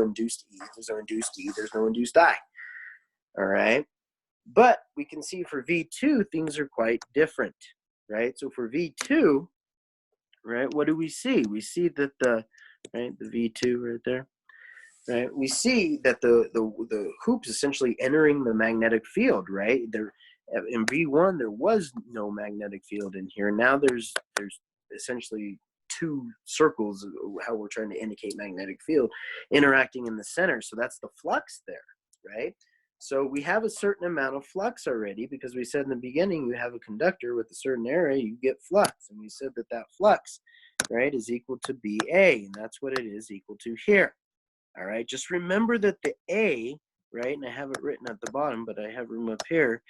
induced E, if there's no induced E, there's no induced I. All right, but we can see for V2 things are quite different, right? So for V2, right, what do we see? We see that the V2 right there. Right, we see that the hoop's essentially entering the magnetic field, right? There in V1 there was no magnetic field in here. Now there's essentially two circles, how we're trying to indicate magnetic field, interacting in the center. So that's the flux there, right? So we have a certain amount of flux already because we said in the beginning you have a conductor with a certain area, you get flux, and we said that flux, right, is equal to BA, and that's what it is equal to here. All right, just remember that the A, right, and I have it written at the bottom, but I have room up here.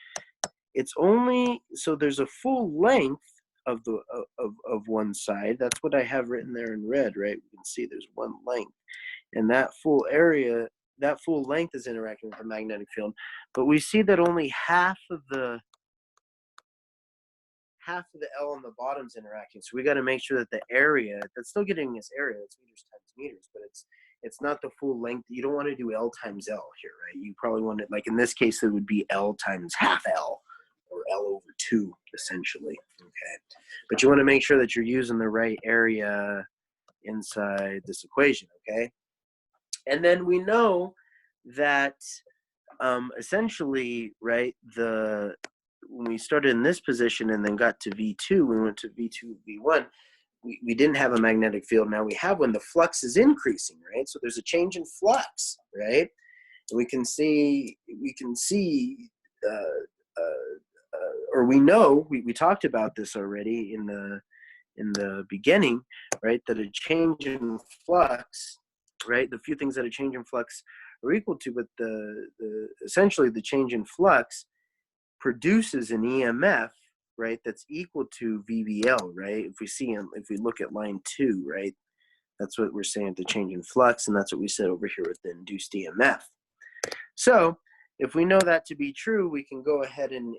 It's only, so there's a full length of the of one side. That's what I have written there in red, right? We can see there's one length, and that full area, that full length is interacting with the magnetic field. But we see that only half of the L on the bottom is interacting. So we got to make sure that the area, that's still getting this area, it's meters times meters, but it's not the full length. You don't want to do L times L here, right? You probably want to, like in this case, it would be L times half L, or L over 2, essentially. Okay, but you want to make sure that you're using the right area inside this equation. Okay, and then we know that essentially, right, when we started in this position and then got to V2, we went to V2, V1, we didn't have a magnetic field. Now we have when the flux is increasing, right? So there's a change in flux, right? And we can see, or we know, we talked about this already in the beginning, right? That a change in flux, right? The few things that a change in flux are equal to, but essentially the change in flux produces an EMF, right? That's equal to VBL, right? If we look at line 2, right? That's what we're saying, the change in flux, and that's what we said over here with the induced EMF. So if we know that to be true, we can go ahead and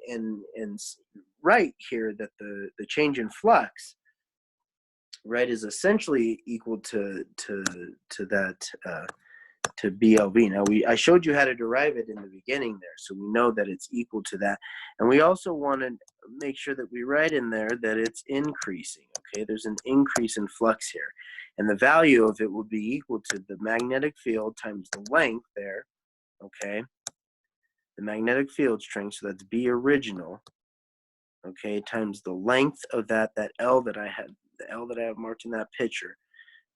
write here that the change in flux, right, is essentially equal to that to BLV. Now I showed you how to derive it in the beginning there, so we know that it's equal to that. And we also want to make sure that we write in there that it's increasing. Okay, there's an increase in flux here, and the value of it will be equal to the magnetic field times the length there. Okay, the magnetic field strength, so that's B original, okay, times the length of that L that I had, the L that I have marked in that picture,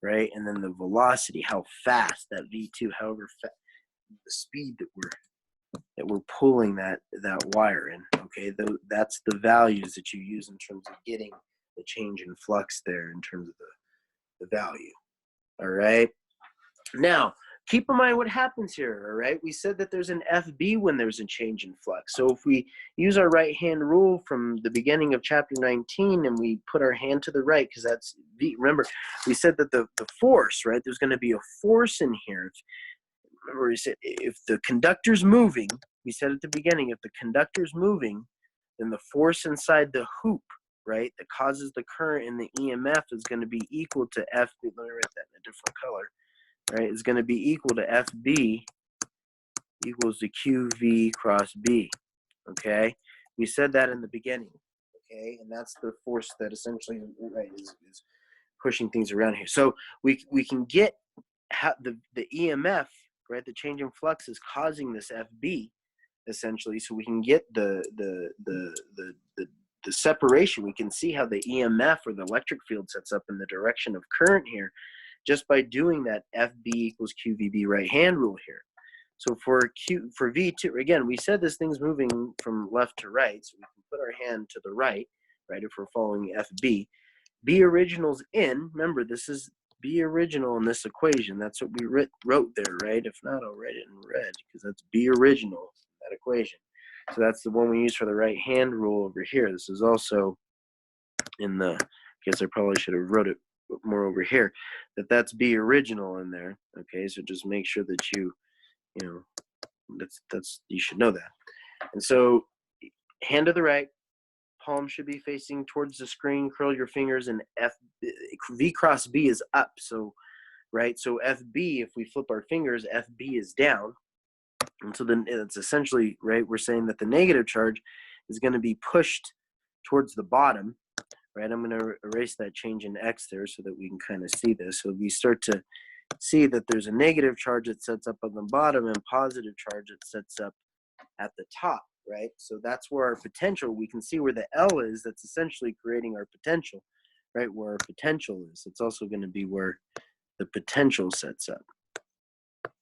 right? And then the velocity, how fast that V2, however fast, the speed that we're pulling that wire in, okay? That's the values that you use in terms of getting the change in flux there in terms of the value, all right? Now, keep in mind what happens here, all right? We said that there's an FB when there's a change in flux. So if we use our right-hand rule from the beginning of chapter 19 and we put our hand to the right, because that's V, remember, we said that the force, right, there's going to be a force in here. Remember, we said if the conductor's moving, we said at the beginning, if the conductor's moving, then the force inside the hoop, right, that causes the current in the EMF is going to be equal to FB. Let me write that in a different color. Right, is going to be equal to FB equals to QV cross B, okay? We said that in the beginning, okay? And that's the force that essentially, right, is pushing things around here. So we can get how the EMF, right, the change in flux is causing this FB, essentially, so we can get the separation. We can see how the EMF or the electric field sets up in the direction of current here, just by doing that FB equals QVB right-hand rule here. So for V2, again, we said this thing's moving from left to right, so we can put our hand to the right, if we're following FB. B original's in, remember, this is B original in this equation. That's what we wrote there, right? If not, I'll write it in red, because that's B original, that equation. So that's the one we use for the right-hand rule over here. This is also in the, I guess I probably should have wrote it more over here, that's B original in there. Okay, so just make sure that you know, that's you should know that. And so hand to the right, palm should be facing towards the screen, curl your fingers, and V cross B is up. So right, so FB, if we flip our fingers, FB is down. And so then it's essentially, right, we're saying that the negative charge is going to be pushed towards the bottom. Right, I'm going to erase that change in X there so that we can kind of see this. So we start to see that there's a negative charge that sets up on the bottom and positive charge that sets up at the top, right? So that's where our potential, we can see where the L is, that's essentially creating our potential, right, where our potential is. It's also going to be where the potential sets up,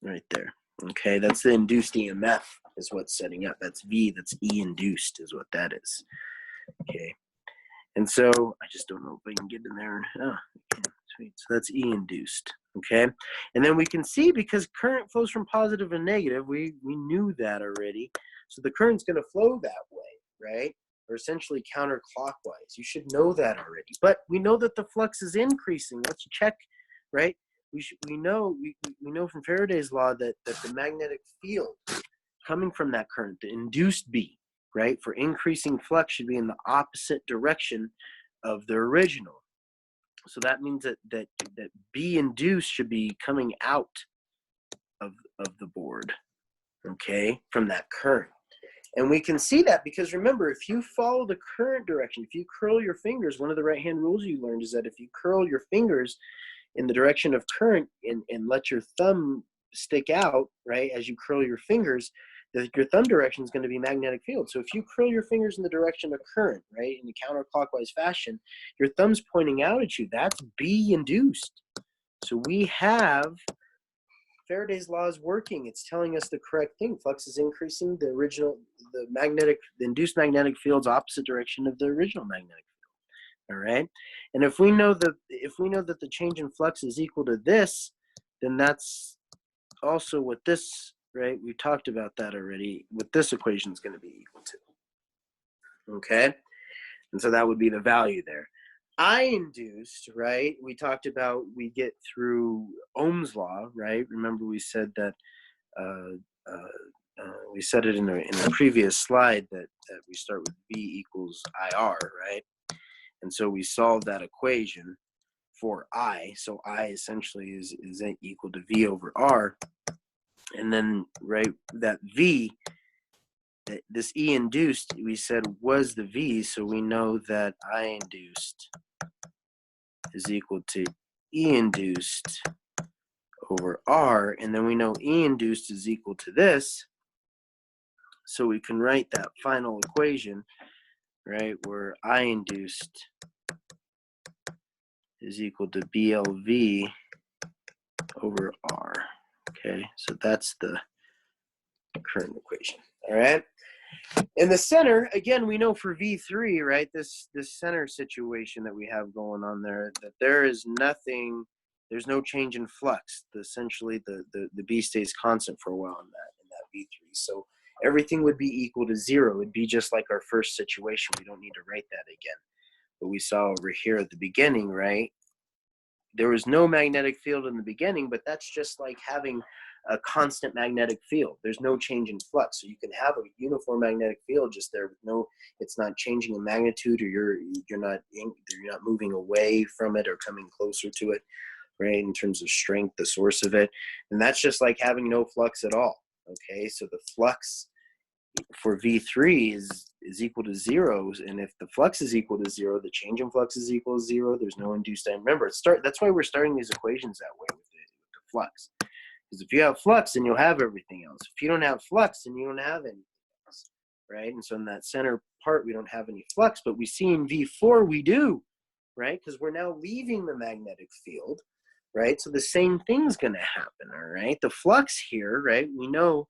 right there. Okay, that's the induced EMF is what's setting up. That's V, that's E induced is what that is. Okay. And so I just don't know if I can get in there. Oh, okay, sweet. So that's E induced, okay? And then we can see, because current flows from positive and negative, we knew that already. So the current's going to flow that way, right? Or essentially counterclockwise. You should know that already. But we know that the flux is increasing. Let's check, right? We know from Faraday's law that the magnetic field coming from that current, the induced B, right, for increasing flux should be in the opposite direction of the original. So that means that B induced should be coming out of the board, okay, from that current. And we can see that because remember, if you follow the current direction, if you curl your fingers, one of the right-hand rules you learned is that if you curl your fingers in the direction of current and let your thumb stick out, right, as you curl your fingers, your thumb direction is going to be magnetic field. So if you curl your fingers in the direction of current, right, in a counterclockwise fashion, your thumb's pointing out at you. That's B induced. So we have Faraday's law is working. It's telling us the correct thing. Flux is increasing. The induced magnetic field's opposite direction of the original magnetic field. All right. And if we know that the change in flux is equal to this, then that's also what this, right? We talked about that already. What this equation is going to be equal to. Okay. And so that would be the value there. I induced, right? We talked about we get through Ohm's law, right? Remember we said that we said it in a previous slide that we start with V equals IR, right? And so we solve that equation for I. So I essentially is equal to V over R. And then, right, that V, this E induced, we said was the V, so we know that I induced is equal to E induced over R, and then we know E induced is equal to this, so we can write that final equation, right, where I induced is equal to BLV over R. Okay, so that's the current equation. All right. In the center, again, we know for V3, right, this center situation that we have going on there, that there is nothing, there's no change in flux. Essentially, the B stays constant for a while in that V3. So everything would be equal to 0. It'd be just like our first situation. We don't need to write that again. But we saw over here at the beginning, right, there was no magnetic field in the beginning, but that's just like having a constant magnetic field. There's no change in flux. So you can have a uniform magnetic field just there with no, it's not changing in magnitude, or you're not moving away from it or coming closer to it, right, in terms of strength, the source of it. And that's just like having no flux at all. Okay, so the flux for V3 is equal to 0, and if the flux is equal to 0, the change in flux is equal to 0. There's no induced Emf. Remember, that's why we're starting these equations that way with the flux. Because if you have flux, then you'll have everything else. If you don't have flux, then you don't have anything else, right? And so in that center part, we don't have any flux, but we see in V4 we do, right? Because we're now leaving the magnetic field, right? So the same thing's going to happen, all right? The flux here, right? We know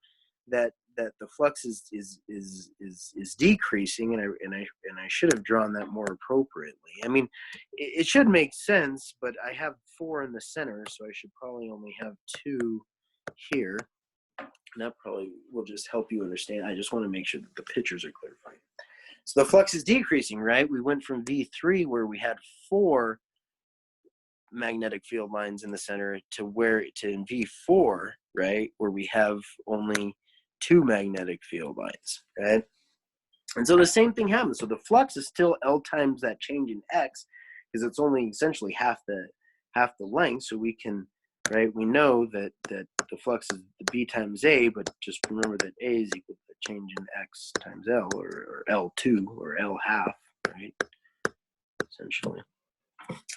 that the flux is decreasing, and I should have drawn that more appropriately. I mean, it should make sense, but I have 4 in the center, so I should probably only have 2 here. And that probably will just help you understand. I just want to make sure that the pictures are clear for you. So the flux is decreasing, right? We went from V3, where we had 4 magnetic field lines in the center, to in V4, right, where we have only 2 magnetic field lines, right? And so the same thing happens. So the flux is still L times that change in X, because it's only essentially half the length. So we can, right, we know that the flux is the B times A, but just remember that A is equal to the change in X times L, or L2, or L half, right, essentially.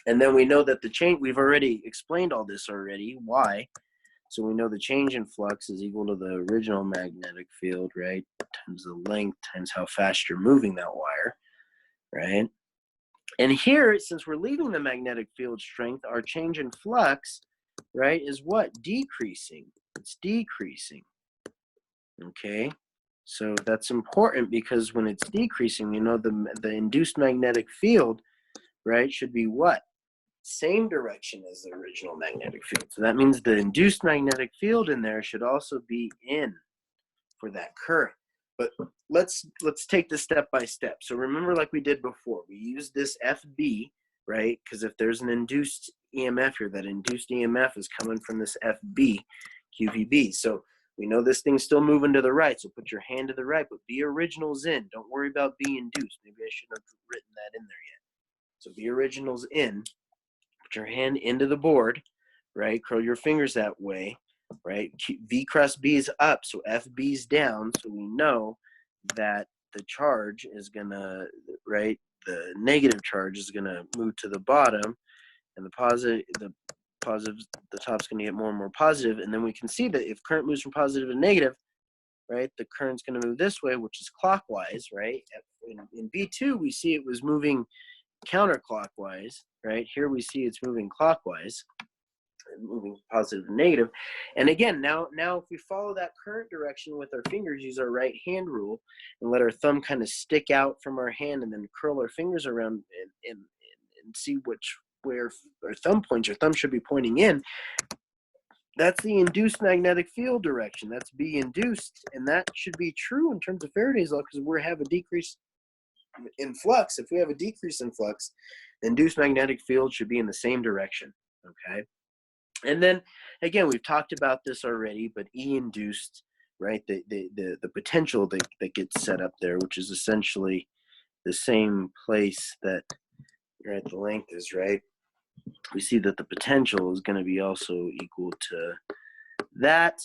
And then we know that the change, we've already explained all this already, why. So we know the change in flux is equal to the original magnetic field, right, times the length times how fast you're moving that wire, right? And here, since we're leaving the magnetic field strength, our change in flux, right, is what? Decreasing. It's decreasing, okay? So that's important, because when it's decreasing, you know, the induced magnetic field, right, should be what? Same direction as the original magnetic field. So that means the induced magnetic field in there should also be in for that current. But let's take this step by step. So remember, like we did before, we use this FB, right? Because if there's an induced EMF here, that induced EMF is coming from this FB, QVB. So we know this thing's still moving to the right, so put your hand to the right, but B original's in. Don't worry about B induced. Maybe I shouldn't have written that in there yet. So B original's in. Put your hand into the board, right? Curl your fingers that way, right? V cross B is up, so FB is down, so we know that the charge is gonna, right, the negative charge is gonna move to the bottom, and the top's gonna get more and more positive, and then we can see that if current moves from positive to negative, right, the current's gonna move this way, which is clockwise, right? In V2, we see it was moving counterclockwise, right? Here we see it's moving clockwise, moving positive and negative. And again, now if we follow that current direction with our fingers, use our right hand rule, and let our thumb kind of stick out from our hand, and then curl our fingers around and see where our thumb points. Our thumb should be pointing in. That's the induced magnetic field direction. That's B induced, and that should be true in terms of Faraday's law, because we have a decrease in flux. If we have a decrease in flux, the induced magnetic field should be in the same direction, okay? And then, again, we've talked about this already, but E induced, right, the potential that gets set up there, which is essentially the same place that, right, the length is, right? We see that the potential is going to be also equal to that,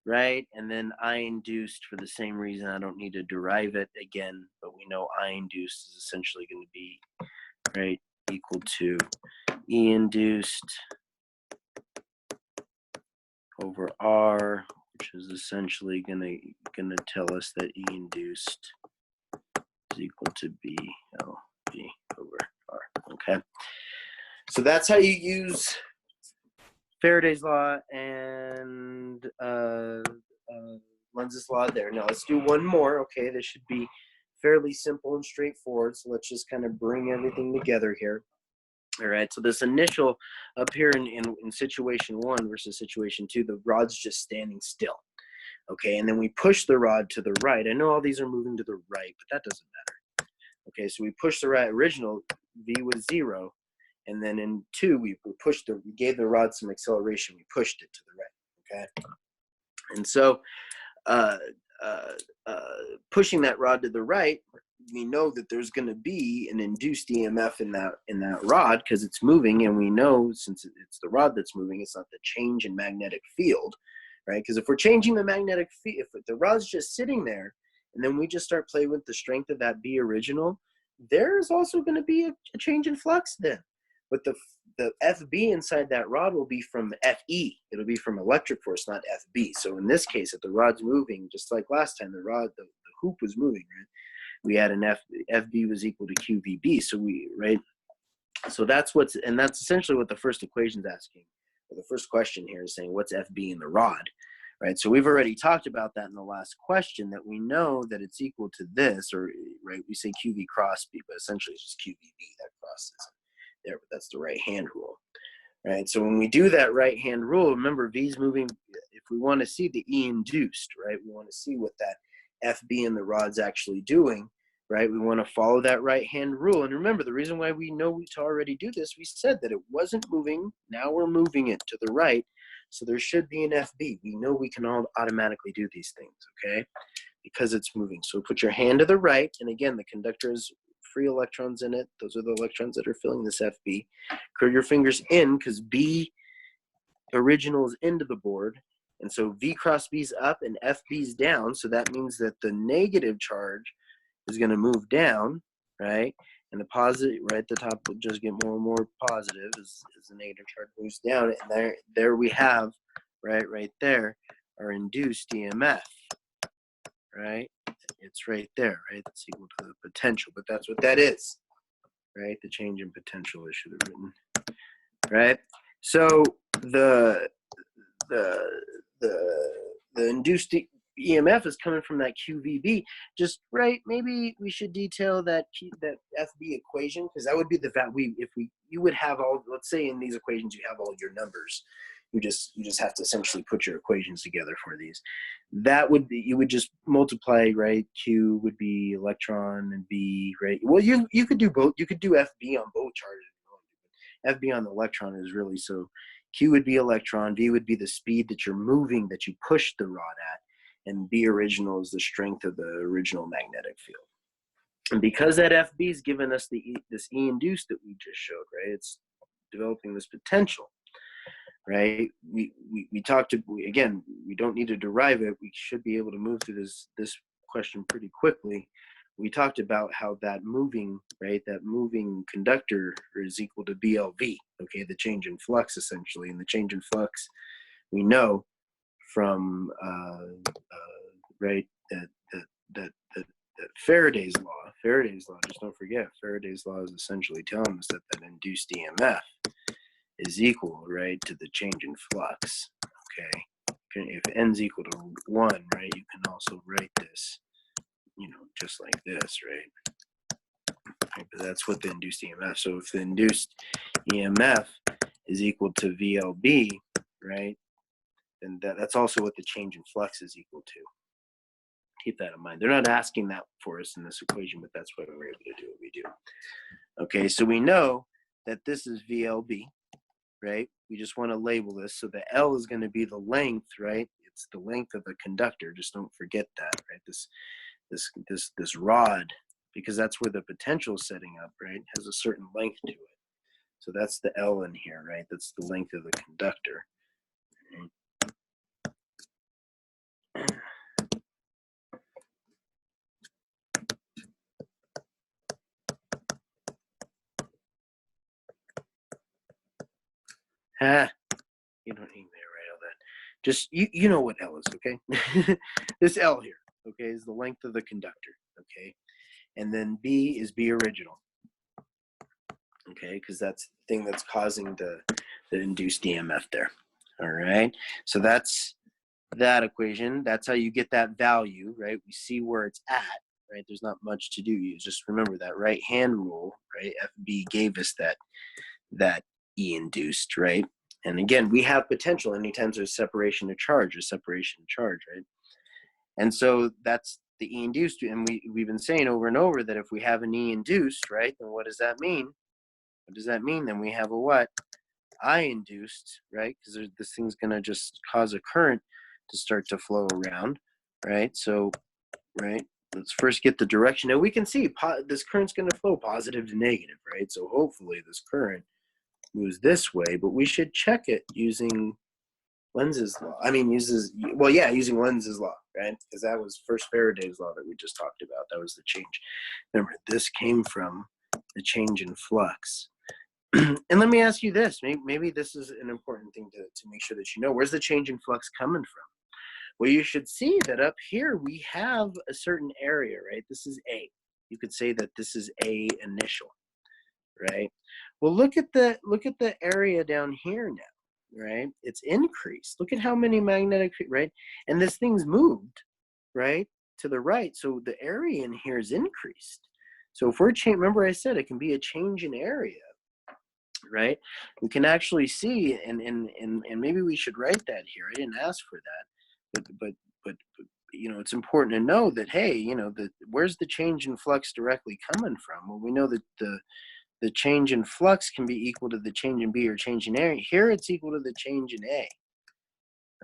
right? And then I induced, for the same reason, I don't need to derive it again, but we know I induced is essentially going to be, right, equal to E induced over R, which is essentially gonna tell us that E induced is equal to B L V over R. Okay, so that's how you use Faraday's law and Lenz's law there. Now let's do one more. Okay, this should be fairly simple and straightforward. So let's just kind of bring everything together here. All right, so this initial up here in situation 1 versus situation 2, the rod's just standing still. Okay, and then we push the rod to the right. I know all these are moving to the right, but that doesn't matter. Okay, so we push the right. Original V was 0, and then in 2 we gave the rod some acceleration. We pushed it to the right. Okay, and so pushing that rod to the right, we know that there's going to be an induced EMF in that rod because it's moving, and we know since it's the rod that's moving, it's not the change in magnetic field, right? Because if we're changing the magnetic field, if the rod's just sitting there, and then we just start playing with the strength of that B original, there's also going to be a change in flux then. But the FB inside that rod will be from FE. It'll be from electric force, not FB. So in this case, if the rod's moving, just like last time, the hoop was moving, right? We had an FB was equal to QVB. So right? So that's essentially what the first equation is asking. Or the first question here is saying, what's FB in the rod? Right? So we've already talked about that in the last question, that we know that it's equal to this, or right, we say QV cross B, but essentially it's just QVB that crosses there, but that's the right hand rule. Right? So when we do that right hand rule, remember V's moving. If we want to see the E induced, right, we want to see what that FB in the rod's actually doing, right? We want to follow that right hand rule. And remember, the reason why we know to already do this, we said that it wasn't moving. Now we're moving it to the right. So there should be an FB. We know we can all automatically do these things, okay? Because it's moving. So put your hand to the right. And again, the conductor has free electrons in it. Those are the electrons that are filling this FB. Curl your fingers in because B original is into the board. And so V cross B is up and FB is down. So that means that the negative charge is going to move down, right? And the positive, right at the top, will just get more and more positive as the negative charge moves down. And there we have, right there, our induced EMF, right? It's right there, right? That's equal to the potential, but that's what that is, right? The change in potential, I should have written, right? So the induced EMF is coming from that QVB. Just right, maybe we should detail that FB equation, because that would be the value. You would have all, let's say in these equations you have all your numbers. You just have to essentially put your equations together for these. That would be, you would just multiply, right? Q would be electron and B, right? Well, you could do both. You could do FB on both charges. FB on the electron is really, so Q would be electron, V would be the speed that you're moving, that you push the rod at, and B original is the strength of the original magnetic field. And because that FB is giving us this E induced that we just showed, right? It's developing this potential, right? We talked to, again, we don't need to derive it. We should be able to move through this question pretty quickly. We talked about how that moving, right, that moving conductor is equal to BLV, okay, the change in flux essentially. And the change in flux, we know from, right, that Faraday's law, just don't forget, Faraday's law is essentially telling us that that induced EMF is equal, right, to the change in flux, okay? If n's equal to 1, right, you can also write this, you know, just like this, right? Right, but that's what the induced EMF. So if the induced EMF is equal to VLB, right, then that's also what the change in flux is equal to. Keep that in mind. They're not asking that for us in this equation, but that's why we're able to do what we do. Okay, so we know that this is VLB, right? We just want to label this. So the L is going to be the length, right? It's the length of the conductor. Just don't forget that, right? This rod, because that's where the potential is setting up, right? Has a certain length to it. So that's the L in here, right? That's the length of the conductor. You don't need me to write all that. Just, you know what L is, okay? This L here, okay, is the length of the conductor, okay? And then B is B original, okay? Because that's the thing that's causing the induced EMF there, all right? So that's that equation. That's how you get that value, right? We see where it's at, right? There's not much to do. You just remember that right-hand rule, right? FB gave us that E induced, right? And again, we have potential anytime there's separation of charge, right? And so that's the E induced. And we've been saying over and over that if we have an E induced, right, then what does that mean? What does that mean? Then we have a what? I induced, right? Because this thing's going to just cause a current to start to flow around, right? So, right, let's first get the direction. Now we can see this current's going to flow positive to negative, right? So hopefully this current moves this way, but we should check it using Lenz's law. Using Lenz's law, right? Because that was first Faraday's law that we just talked about. That was the change. Remember, this came from the change in flux. And let me ask you this. Maybe this is an important thing to make sure that you know. Where's the change in flux coming from? Well, you should see that up here we have a certain area, right? This is A. You could say that this is A initial, right? Well, look at the area down here now, right? It's increased. Look at how many magnetic, right? And this thing's moved, right, to the right. So the area in here is increased. So if we're remember I said it can be a change in area, right? We can actually see, and maybe we should write that here. I didn't ask for that, but you know, it's important to know that, hey, you know, where's the change in flux directly coming from? Well, we know that the change in flux can be equal to the change in B or change in A. Here it's equal to the change in A.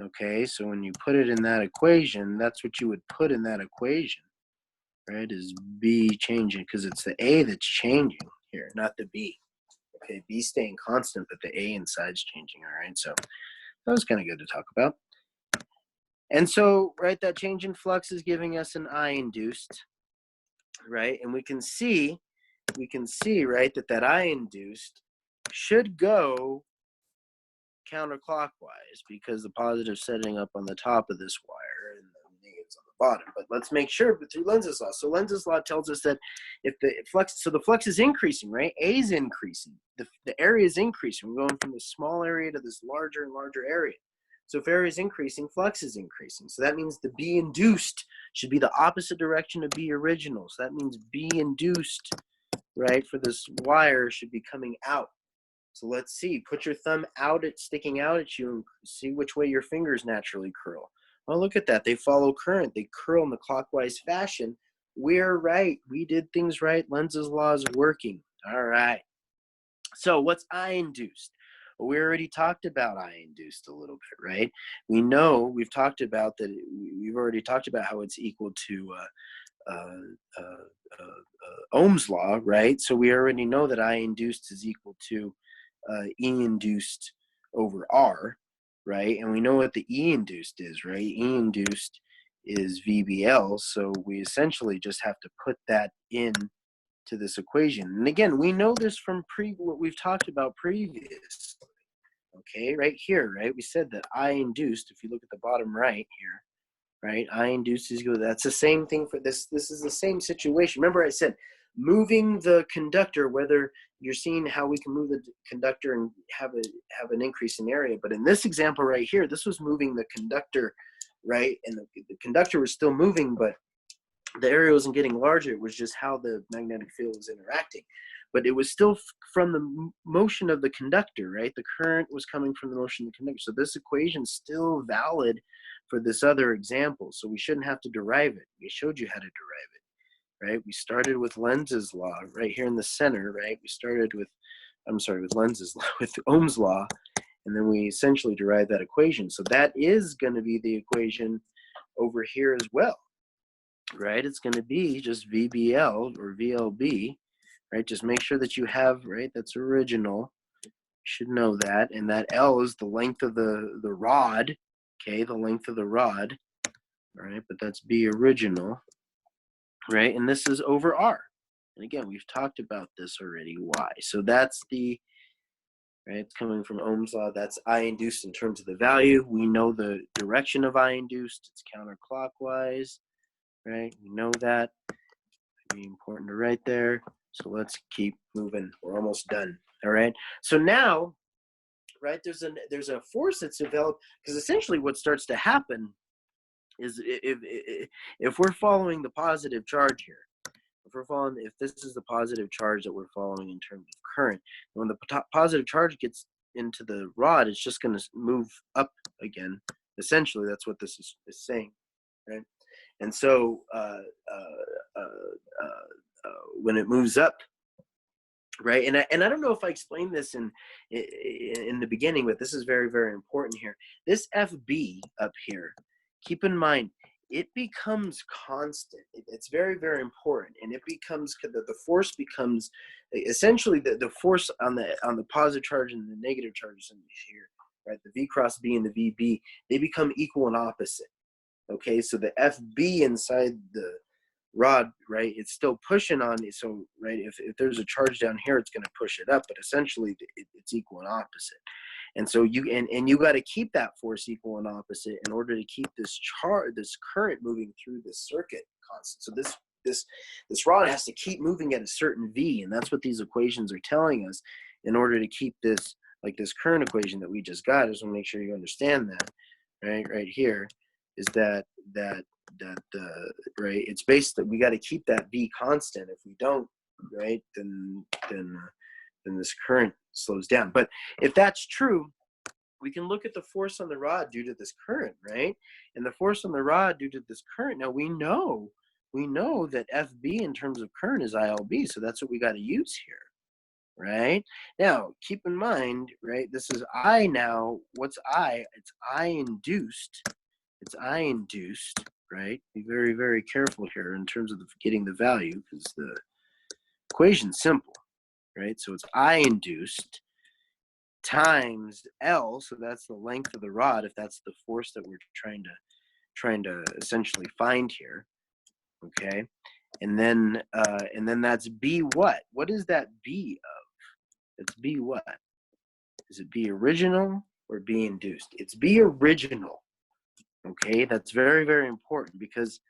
Okay, so when you put it in that equation, that's what you would put in that equation, right? Is B changing, because it's the A that's changing here, not the B. Okay, B staying constant, but the A inside's changing, all right? So that was kind of good to talk about. And so, right, that change in flux is giving us an I induced, right? And we can see, right, that I induced should go counterclockwise because the positive setting up on the top of this wire and the negatives on the bottom. But let's make sure, but through Lenz's law. So Lenz's law tells us that if the flux, so the flux is increasing, right? A is increasing. The area is increasing. We're going from this small area to this larger and larger area. So if area is increasing, flux is increasing. So that means the B induced should be the opposite direction of B original. So that means B induced, right, for this wire should be coming out. So let's see, put your thumb out, sticking out at you, and see which way your fingers naturally curl. Well, look at that. They follow current. They curl in the clockwise fashion. We're right. We did things right. Lenz's law is working. All right. So what's I induced? Well, we already talked about I induced a little bit, right? We know, we've talked about that. We've already talked about how it's equal to Ohm's law, right? So we already know that I induced is equal to E induced over R, right? And we know what the E induced is, right? E induced is VBL. So we essentially just have to put that in to this equation. And again, we know this from what we've talked about previously. Okay, right here, right? We said that I induced, if you look at the bottom right here, right? I induced is equal. That's the same thing for this. This is the same situation. Remember I said moving the conductor, whether you're seeing how we can move the conductor and have an increase in area. But in this example right here, this was moving the conductor, right? And the conductor was still moving, but the area wasn't getting larger. It was just how the magnetic field was interacting. But it was still from the motion of the conductor, right? The current was coming from the motion of the conductor. So this equation is still valid for this other example. So we shouldn't have to derive it. We showed you how to derive it, right? We started with Lenz's law right here in the center, right? We started with, with Lenz's law, with Ohm's law, and then we essentially derived that equation. So that is going to be the equation over here as well, right? It's going to be just VBL or VLB, right? Just make sure that you have, right, that's original. You should know that. And that L is the length of the rod, okay, the length of the rod, right? But that's B original, right? And this is over R. And again, we've talked about this already, why. So that's the, right, it's coming from Ohm's law. That's I induced in terms of the value. We know the direction of I induced. It's counterclockwise, right? We know that. Be important to write there. So let's keep moving. We're almost done. All right. So now, right, there's a force that's developed, because essentially what starts to happen is if we're following the positive charge here, if this is the positive charge that we're following in terms of current, when the positive charge gets into the rod, it's just going to move up again. Essentially, that's what this is saying, right? And so when it moves up, right? And I don't know if I explained this in the beginning, but this is very, very important here. This FB up here, keep in mind, it becomes constant. It's very, very important, and it becomes the force becomes essentially the force on the positive charge and the negative charges in here, right? The V cross B and the VB, they become equal and opposite. Okay, so the FB inside the rod, right, it's still pushing on it. So, right, if there's a charge down here, it's going to push it up, but essentially it's equal and opposite. And so you got to keep that force equal and opposite in order to keep this current moving through this circuit constant. So this rod has to keep moving at a certain V, and that's what these equations are telling us in order to keep this, like this current equation that we just got. I just want to make sure you understand that, right here. Is that right? It's based that we got to keep that V constant. If we don't, right, then this current slows down. But if that's true, we can look at the force on the rod due to this current, right? And the force on the rod due to this current. Now we know that FB in terms of current is ILB, so that's what we got to use here, right? Now keep in mind, right? This is I now. What's I? It's I induced. It's I induced, right? Be very, very careful here in terms of getting the value, because the equation's simple, right? So it's I induced times L, so that's the length of the rod, if that's the force that we're trying to essentially find here, okay? And then that's B what? What is that B of? It's B what? Is it B original or B induced? It's B original. Okay, that's very, very important, because,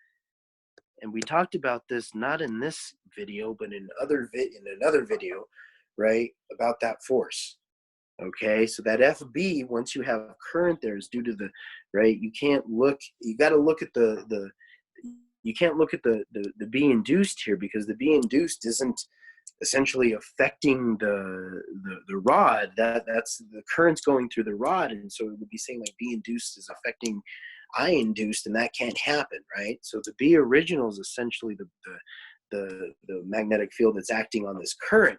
and we talked about this not in this video, but in another video, right, about that force. Okay, so that FB, once you have current there, is due to the, right, you got to look at you can't look at the B induced here, because the B induced isn't essentially affecting the rod. That's the current's going through the rod, and so it would be saying like B induced is affecting I induced, and that can't happen, right? So the B original is essentially the magnetic field that's acting on this current.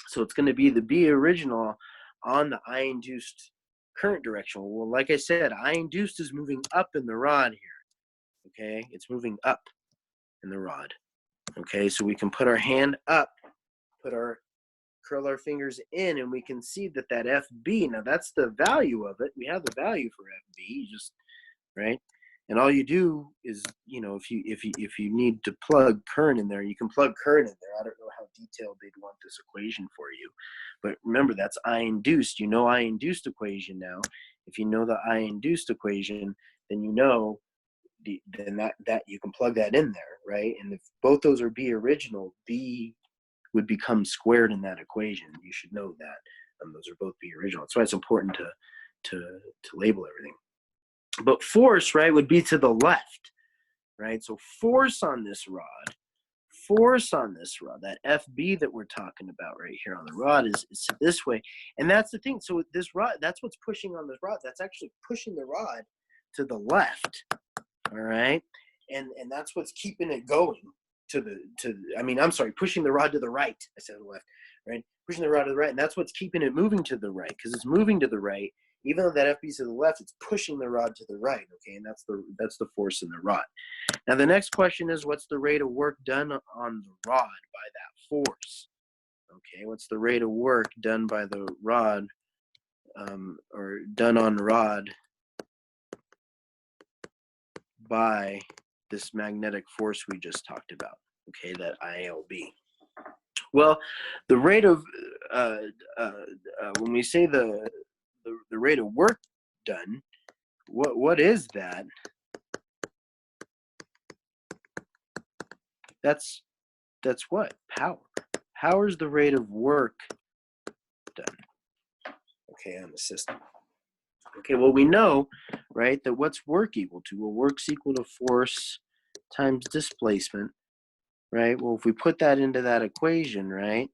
So it's going to be the B original on the I induced current direction. Well, like I said, I induced is moving up in the rod here. Okay, it's moving up in the rod. Okay, so we can put our hand up, curl our fingers in, and we can see that FB, now that's the value of it. We have the value for FB, just right? And all you do is, you know, if you need to plug current in there, you can plug current in there. I don't know how detailed they'd want this equation for you, but remember, that's I induced. You know I induced equation now. If you know the I induced equation, then you know then that you can plug that in there, right? And if both those are B original, B would become squared in that equation. You should know that. Those are both B original. That's why it's important to label everything. But force, right, would be to the left, right? So force on this rod, that FB that we're talking about right here on the rod is this way. And that's the thing. So this rod, that's what's pushing on this rod. That's actually pushing the rod to the left, all right? And that's what's keeping it going pushing the rod to the right. I said the left, right? Pushing the rod to the right. And that's what's keeping it moving to the right, because it's moving to the right. Even though that FB is to the left, it's pushing the rod to the right, okay? And that's the force in the rod. Now, the next question is, what's the rate of work done on the rod by that force? Okay, what's the rate of work done by the rod, or done on rod by this magnetic force we just talked about, okay, that ILB? Well, the rate of, when we say the rate of work done, what is that? That's what? Power. Power is the rate of work done, okay, on the system. Okay, well, we know, right, that what's work equal to? Well, work's equal to force times displacement, right? Well, if we put that into that equation, right,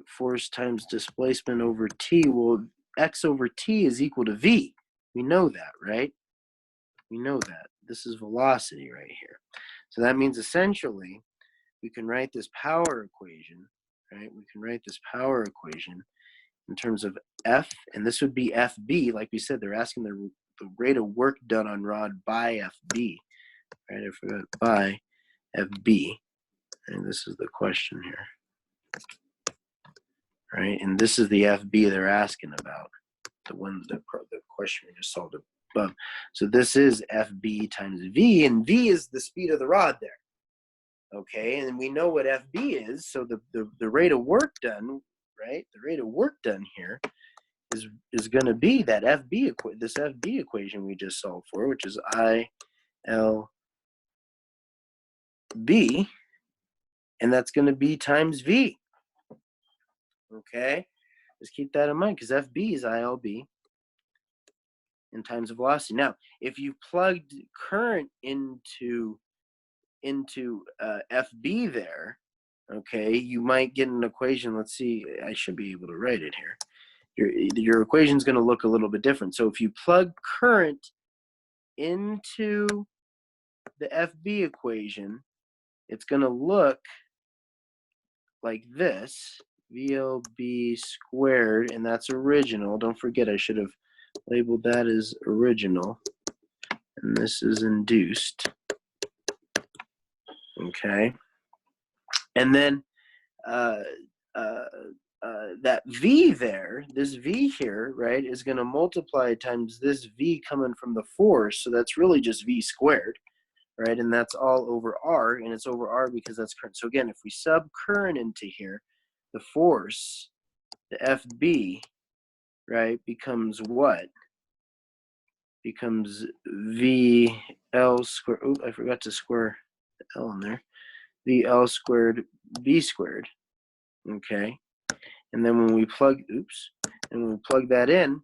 force times displacement over T, well, X over T is equal to V. We know that, right? We know that. This is velocity right here. So that means essentially we can write this power equation, right? We can write this power equation in terms of F, and this would be FB. Like we said, they're asking the rate of work done on rod by FB, right? I forgot, by FB, and this is the question here, right? And this is the FB they're asking about, the question we just solved above. So this is FB times V, and V is the speed of the rod there. Okay, and we know what FB is, so the rate of work done, right? The rate of work done here is going to be that this FB equation we just solved for, which is ILB, and that's going to be times V. Okay, just keep that in mind, because FB is ILB in times of velocity. Now, if you plugged current into FB there, okay, you might get an equation. Let's see, I should be able to write it here. Your equation is going to look a little bit different. So if you plug current into the FB equation, it's going to look like this, VLB squared, and that's original. Don't forget, I should have labeled that as original, and this is induced. Okay, and then that V there, this V here, right, is going to multiply times this V coming from the force, so that's really just V squared, right, and that's all over R, and it's over R because that's current. So again, if we sub current into here, the force, the FB, right, becomes what? Becomes VL squared, oh, I forgot to square the L in there, VL squared B squared, okay? And then when we plug, that in,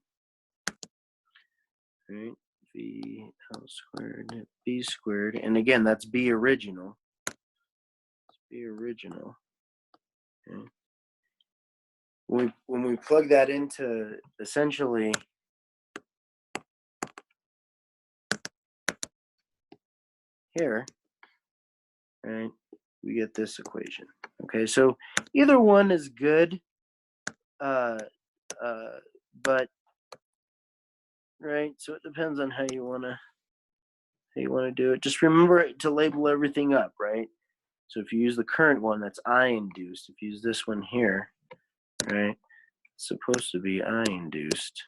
right, VL squared B squared, and again, that's B original. It's B original. Okay. When we plug that into essentially here, right, we get this equation. Okay, so either one is good, but right, so it depends on how you wanna do it. Just remember to label everything up, right? So if you use the current one, that's I induced. If you use this one here, right, it's supposed to be I induced.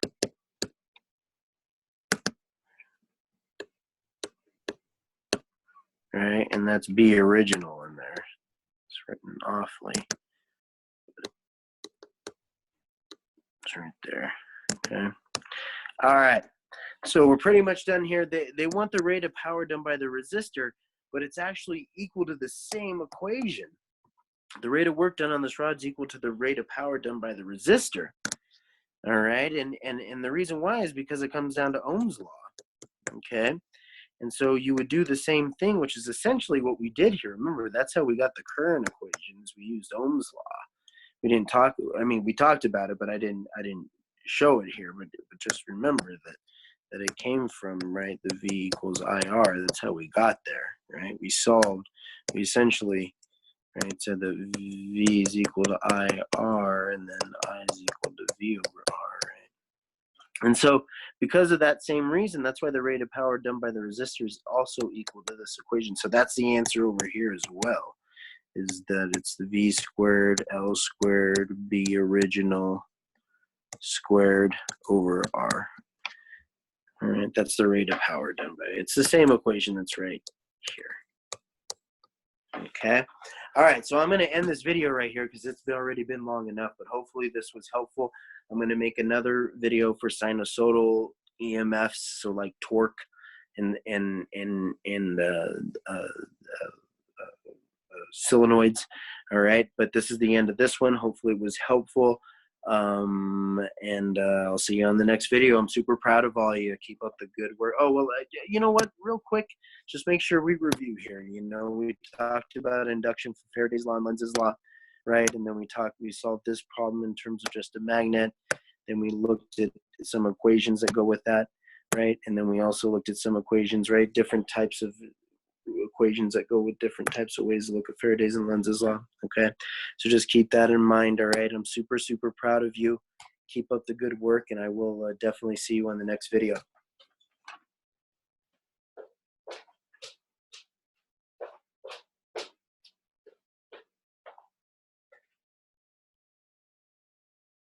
right? And that's B original in there. It's written awfully. It's right there, okay? All right, so we're pretty much done here. They want the rate of power done by the resistor, but it's actually equal to the same equation. The rate of work done on this rod is equal to the rate of power done by the resistor. All right, and the reason why is because it comes down to Ohm's law, okay? And so you would do the same thing, which is essentially what we did here. Remember, that's how we got the current equations. We used Ohm's law. We didn't talk, I mean, we talked about it, but I didn't show it here, but just remember that it came from, right, the V equals IR. That's how we got there, right? We essentially, right, said that V is equal to IR, and then I is equal to V over R, right? And so because of that same reason, that's why the rate of power done by the resistor is also equal to this equation. So that's the answer over here as well, is that it's the V squared L squared B original squared over R. All right, that's the rate of power done by it. It's the same equation that's right here. Okay. All right, so I'm going to end this video right here because it's already been long enough, but hopefully this was helpful. I'm going to make another video for sinusoidal EMFs, so like torque and solenoids. All right, but this is the end of this one. Hopefully it was helpful. I'll see you on the next video. I'm super proud of all of you. Keep up the good work. Oh, well, you know what? Real quick, just make sure we review here. You know, we talked about induction from Faraday's law and Lenz's law, right? And then we solved this problem in terms of just a magnet. Then we looked at some equations that go with that, right? And then we also looked at some equations, right? Different types of equations that go with different types of ways to look at Faraday's and Lenz's law, okay? So just keep that in mind, all right? I'm super, super proud of you. Keep up the good work, and I will definitely see you on the next video.